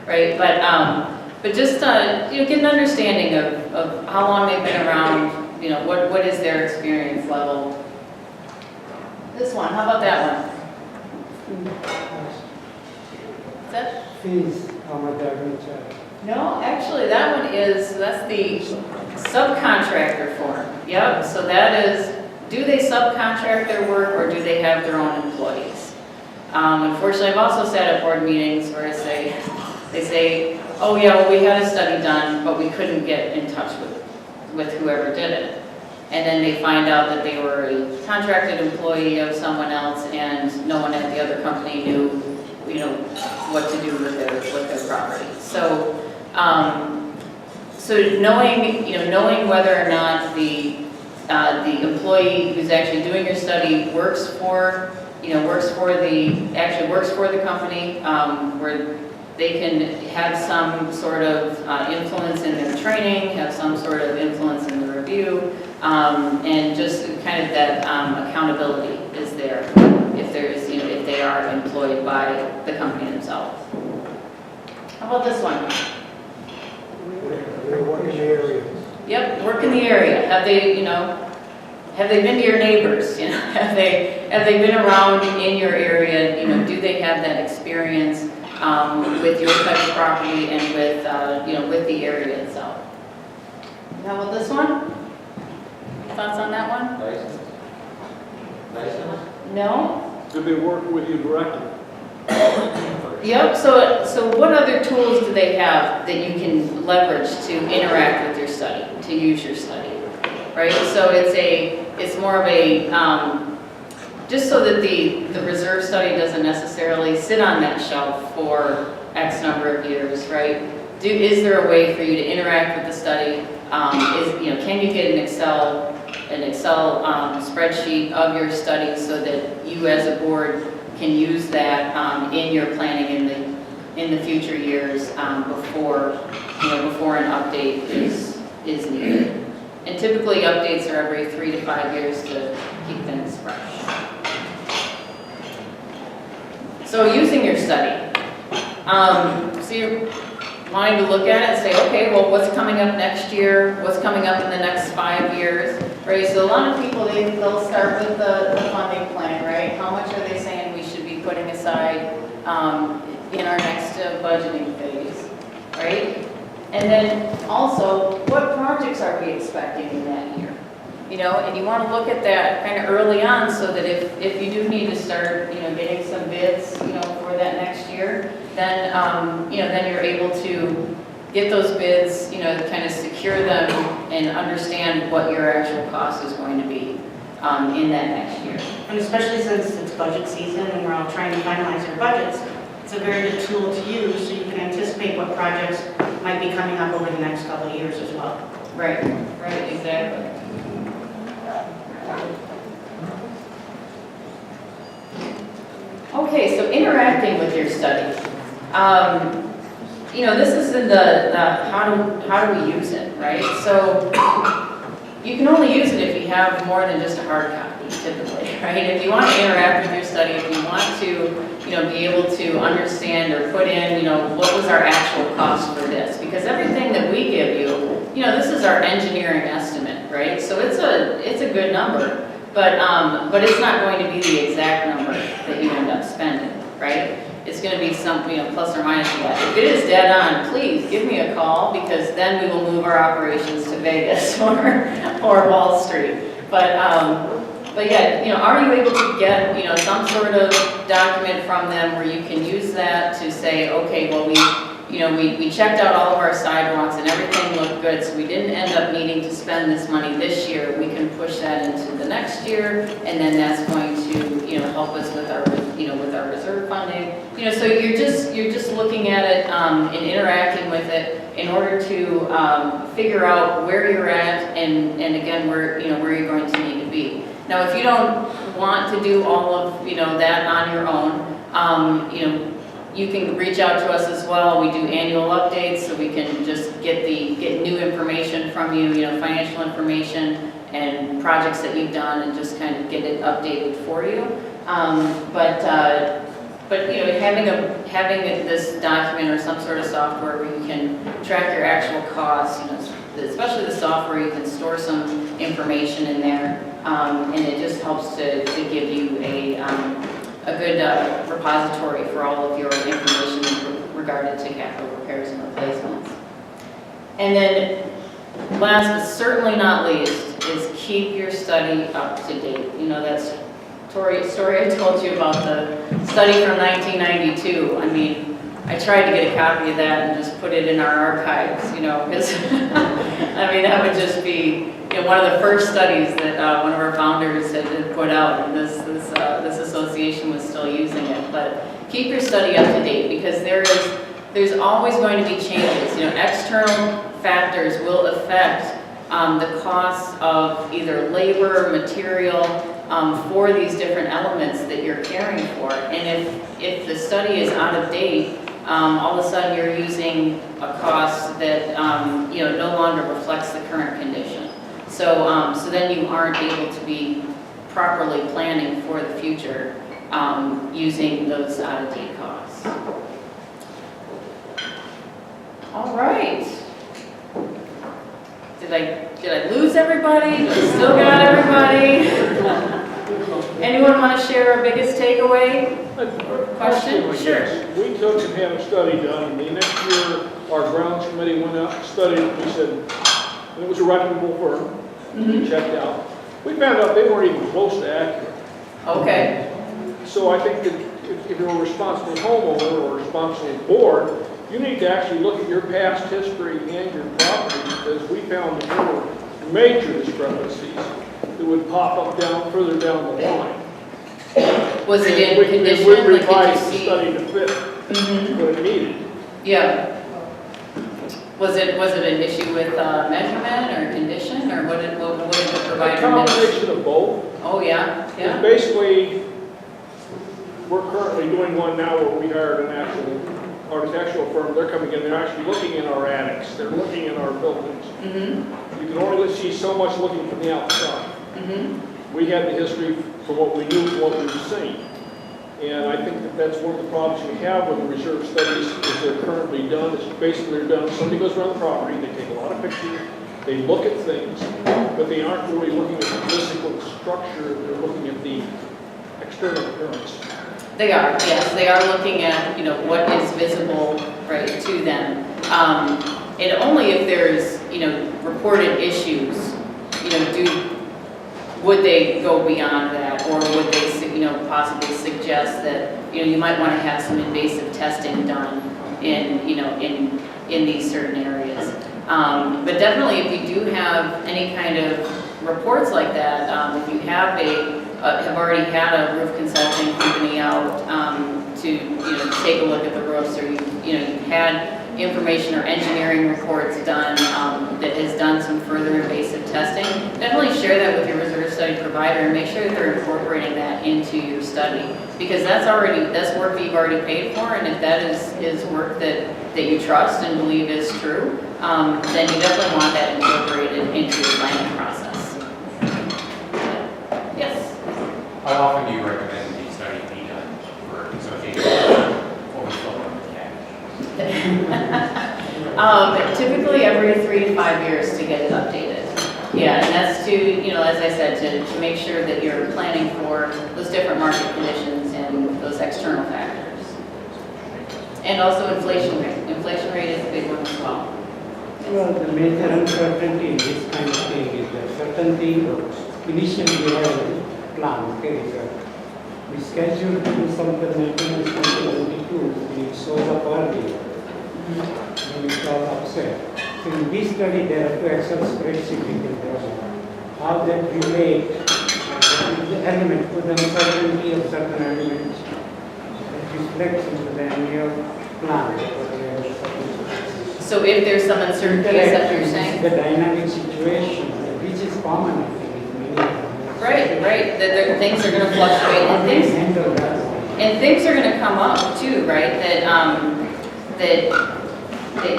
right? But just, get an understanding of how long they've been around, what is their experience level. This one, how about that one? Is that? Fees, how much they're going to charge. No, actually, that's the subcontractor form. Yep, so that is, do they subcontract their work or do they have their own employees? Unfortunately, I've also sat at board meetings where they say, oh yeah, well, we had a study done, but we couldn't get in touch with whoever did it. And then they find out that they were a contracted employee of someone else and no one at the other company knew, what to do with their property. So, knowing whether or not the employee who's actually doing your study works for the company, where they can have some sort of influence in their training, have some sort of influence in the review, and just kind of that accountability is there if they are employed by the company themselves. How about this one? They work in the area. Yep, work in the area. Have they been to your neighbors? Have they been around in your area? Do they have that experience with your type of property and with the area itself? How about this one? Thoughts on that one? License? No? Do they work with you directly? Yep, so what other tools do they have that you can leverage to interact with your study, to use your study, right? So it's more of a, just so that the reserve study doesn't necessarily sit on that shelf for X number of years, right? Is there a way for you to interact with the study? Can you get an Excel spreadsheet of your study so that you as a board can use that in your planning in the future years before an update is needed. And typically updates are every 3 to 5 years to keep things fresh. So using your study. So you're wanting to look at it and say, okay, well, what's coming up next year? What's coming up in the next 5 years? Right, so a lot of people, they'll start with the funding plan, right? How much are they saying we should be putting aside in our next budgeting phase, right? And then also, what projects are we expecting in that year? And you want to look at that kind of early on so that if you do need to start, getting some bids, for that next year, then, then you're able to get those bids, kind of secure them and understand what your actual cost is going to be in that next year. And especially since it's budget season and we're all trying to finalize our budgets, it's a very good tool to use so you can anticipate what projects might be coming up over the next couple of years as well. Right, exactly. Okay, so interacting with your study. This is in the how do we use it, right? So you can only use it if you have more than just a hard copy, typically, right? If you want to interact with your study, if you want to, be able to understand or put in, what was our actual cost for this? Because everything that we give you, this is our engineering estimate, right? So it's a good number, but it's not going to be the exact number that you end up spending, right? It's going to be something, plus or minus that. If it is dead on, please give me a call because then we will move our operations to Vegas or Wall Street. But yeah, are you able to get, some sort of document from them where you can use that to say, okay, well, we checked out all of our sidewalks and everything looked good, so we didn't end up needing to spend this money this year. We can push that into the next year, and then that's going to, help us with our, with our reserve funding. So you're just looking at it and interacting with it in order to figure out where you're at and again where you're going to need to be. Now, if you don't want to do all of, that on your own, you can reach out to us as well. We do annual updates, so we can just get new information from you, financial information and projects that you've done, and just kind of get it updated for you. But having this document or some sort of software where you can track your actual costs, especially the software, you can store some information in there, and it just helps to give you a good repository for all of your information regarding to capital repairs and replacements. And then last but certainly not least is keep your study up to date. That's story I told you about the study from 1992. I mean, I tried to get a copy of that and just put it in our archives, because I mean, that would just be one of the first studies that one of our founders had put out, and this association was still using it. But keep your study up to date, because there's always going to be changes. External factors will affect the cost of either labor, material, for these different elements that you're caring for. And if the study is out of date, all of a sudden you're using a cost that no longer reflects the current condition. So then you aren't able to be properly planning for the future using those out of date costs. All right. Did I lose everybody? Still got everybody? Anyone want to share our biggest takeaway? Question? Sure. Yes. We took and had a study done, and the next year, our grounds committee went out and studied it. We said, and it was a reputable firm. We checked out. We found out they weren't even close to accurate. Okay. So I think that if you're a responsible homeowner or a responsible board, you need to actually look at your past history and your property, because we found that there were major discrepancies that would pop up further down the line. Was it in condition? We Like, did you revised the see? study to fit what it needed. Yeah. Was it an issue with measurement or condition, or what did the A provider miss? combination of both. Oh, yeah, And yeah. basically, we're currently doing one now where we hired an actual architectural firm. They're coming in, they're actually looking in our attics, they're looking in our buildings. You can only see so much looking from the outside. We had the history from what we knew, from what we've seen. And I think that that's one of the problems we have with the reserve studies is they're currently done. It's basically they're done, somebody goes around the property, they take a lot of pictures, they look at things, but they aren't really looking at the physical structure, they're looking at the external appearance. They are, yes, they are looking at, what is visible, right, to them. And only if there's, reported issues, would they go beyond that, or would they, possibly suggest that, you might want to have some invasive testing done in these certain areas. But definitely, if you do have any kind of reports like that, if you have have already had a roof consulting company out to take a look at the roofs, or you've had information or engineering reports done that has done some further invasive testing, definitely share that with your reserve study provider and make sure that they're incorporating that into your study, because that's work that you've already paid for, and if that is work that you trust and believe is true, then you definitely want that incorporated into your planning process. Yes? How often do you recommend the study be done for associated overflow of cash? Typically every 3 to 5 years to get it updated. Yeah, and that's to, as I said, to make sure that you're planning for those different market conditions and those external factors. And also inflation rate. Inflation rate is a big one as well. Well, the major uncertainty in this kind of thing is that certainty initially we have a plan, okay, we scheduled to do some of the maintenance in 2022, we showed up early, and we got upset. So in this study there are 2 Excel spreadsheets we can draw. How that relate the element, with the uncertainty of certain elements that reflects into the annual plan. So if there's some uncertainty, is that what you're saying? The dynamic situation, which is common, I think, in many Right, that things are gonna fluctuate, and things are gonna come up too, right? That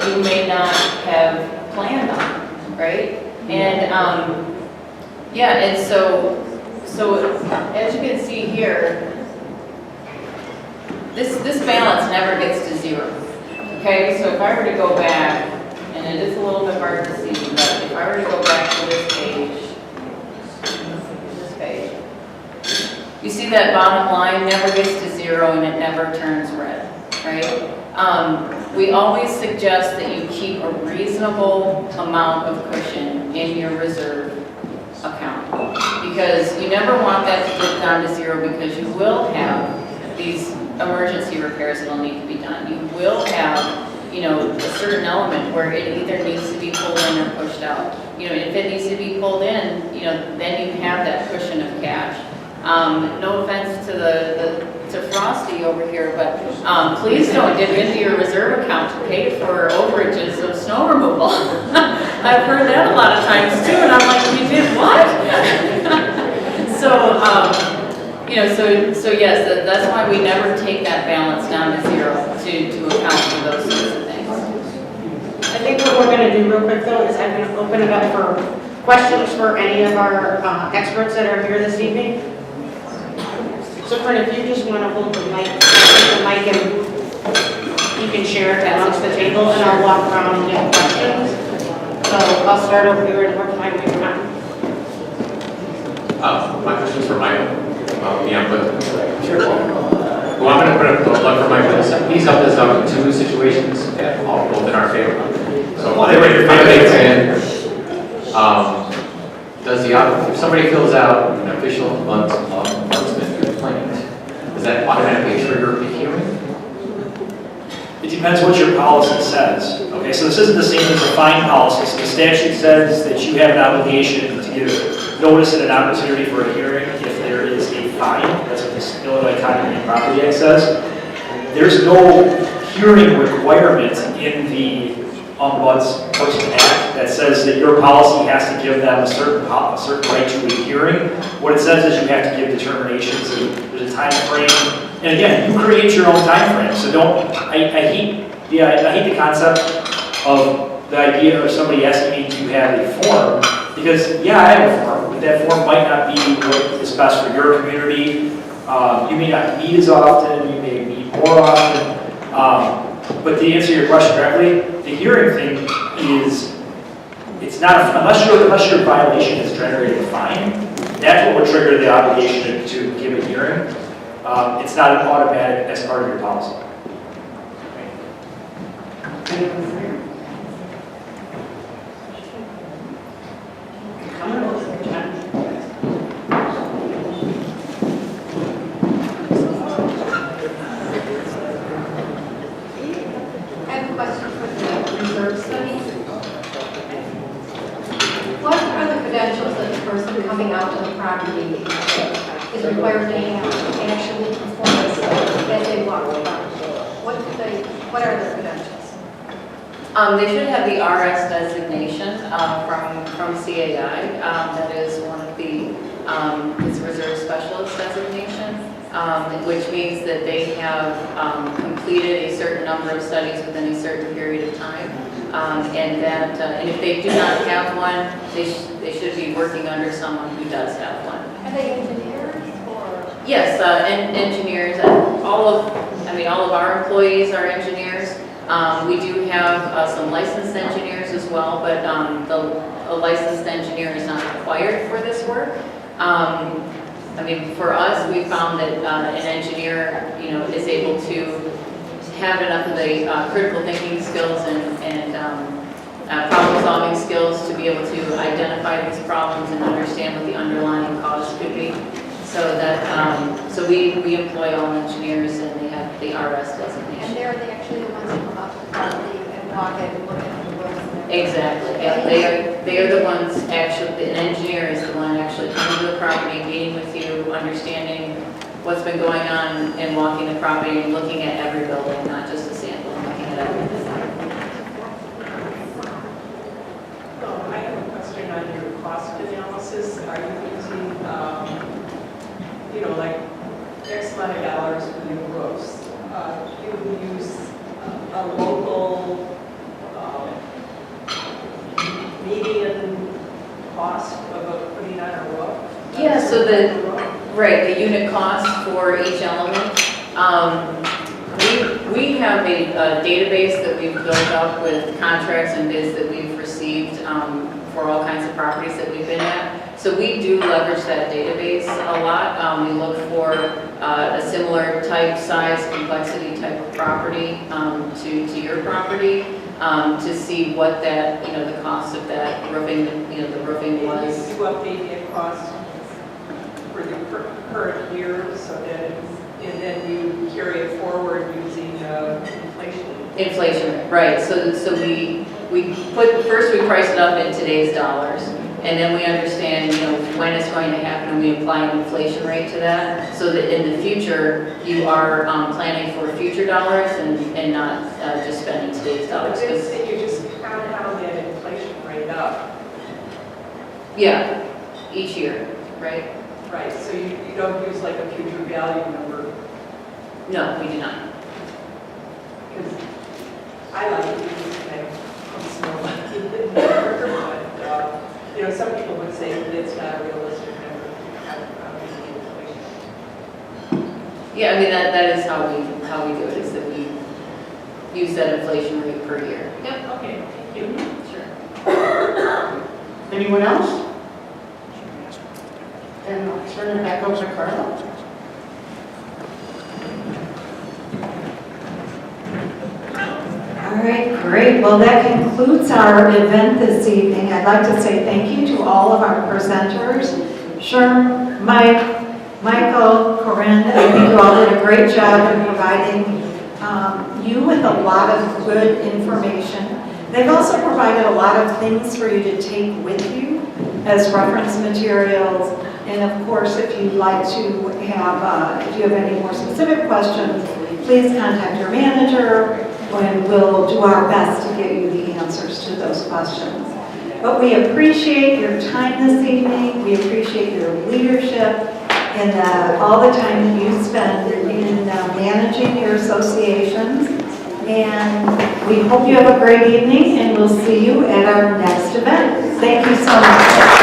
you may not have planned on, right? And, yeah, and so as you can see here, this balance never gets to zero, okay? So if I were to go back, and it is a little bit hard to see, but if I were to go back to this page, you see that bottom line never gets to zero and it never turns red, right? We always suggest that you keep a reasonable amount of cushion in your reserve account, because you never want that to get down to zero, because you will have these emergency repairs that will need to be done. You will have, you know, a certain element where it either needs to be pulled in or pushed out. You know, if it needs to be pulled in, you know, then you have that cushion of cash. No offense to Frosty over here, but please don't dip into your reserve account to pay for overages of snow removal. I've heard that a lot of times too, and I'm like, you did what? So, you know, so yes, that's why we never take that balance down to zero to account for those sorts of things. I think what we're going to do real quick though is I'm going to open it up for questions for any of our experts that are here this evening. So Fred, if you just want to hold the mic and you can share it amongst the table, and I'll walk around and get questions. So I'll start over here and work my way around. My question is for Michael. Sure. Well, I'm going to put a plug for Michael. He's helped us out in two situations, both in our favor. So they were your favorites. If somebody fills out an official ombudsman complaint, does that automatically trigger a hearing? It depends what your policy says. Okay, so this isn't the same as a fine policy. So the statute says that you have an obligation to give notice and an opportunity for a hearing if there is a fine. That's what the Illinois Property Act says. There's no hearing requirement in the Ombudsperson Act that says that your policy has to give them a certain right to a hearing. What it says is you have to give determinations. There's a time frame, and again, you create your own time frame. So don't. I hate the concept of the idea of somebody asking me to have a form, because yeah, I have a form, but that form might not be what is best for your community. You may not meet as often. You may meet more often. But to answer your question directly, the hearing thing is, it's not, unless your violation has generated a fine, that's what would trigger the obligation to give a hearing. It's not an automatic as part of your policy. Coming out to the property is required to have actually performance as they walk around. What are their credentials? They should have the RS designation from CAI. That is one of the it's Reserve Specialist designation, which means that they have completed a certain number of studies within a certain period of time. And if they do not have one, they should be working under someone who does have one. Are they engineers or? Yes, engineers. All of our employees are engineers. We do have some licensed engineers as well, but a licensed engineer is not required for this work. For us, we found that an engineer, is able to have enough of the critical thinking skills and problem-solving skills to be able to identify these problems and understand what the underlying cause could be. So that so we employ all engineers, and they have the RS designation. And they're actually the ones who come out to the property and walk it and look at the roads. Exactly. Yeah, they are the ones actually. An engineer is the one actually coming to the property, meeting with you, understanding what's been going on, and walking the property and looking at every building, not just a sample, looking at everything. I have a question on your cost analysis. Are you using like X amount of dollars for new roofs, you would use a local median cost of putting on a roof? Yeah, so the unit cost for each element. We have a database that we've built up with contracts and bids that we've received for all kinds of properties that we've been at. So we do leverage that database a lot. We look for a similar type, size, complexity type of property to your property to see what that, the cost of that roofing, the roofing was. You update the cost for the current year, so that, and then you carry it forward using inflation. Inflation, right. So first we price it up in today's dollars, and then we understand, when it's going to happen, and we apply an inflation rate to that, so that in the future, you are planning for future dollars and not just spending today's dollars. But then you just compound that inflation rate up. Yeah, each year, right? Right, so you don't use like a future value number. No, we do not. Because I like to use kind of small number, but some people would say that it's not a realistic number. Yeah, I mean, that is how we do it, is that we use that inflation rate per year. Yep, okay, thank you. Sure. Anyone else? Then I'll turn it back over to Carla. All right, great. Well, that concludes our event this evening. I'd like to say thank you to all of our presenters. Sherm, Mike, Michael, Corinne, I think you all did a great job in providing you with a lot of good information. They've also provided a lot of things for you to take with you as reference materials. And of course, if you'd like to have, if you have any more specific questions, please contact your manager, and we'll do our best to get you the answers to those questions. But we appreciate your time this evening. We appreciate your leadership and all the time that you spend in managing your associations. And we hope you have a great evening, and we'll see you at our next event. Thank you so much.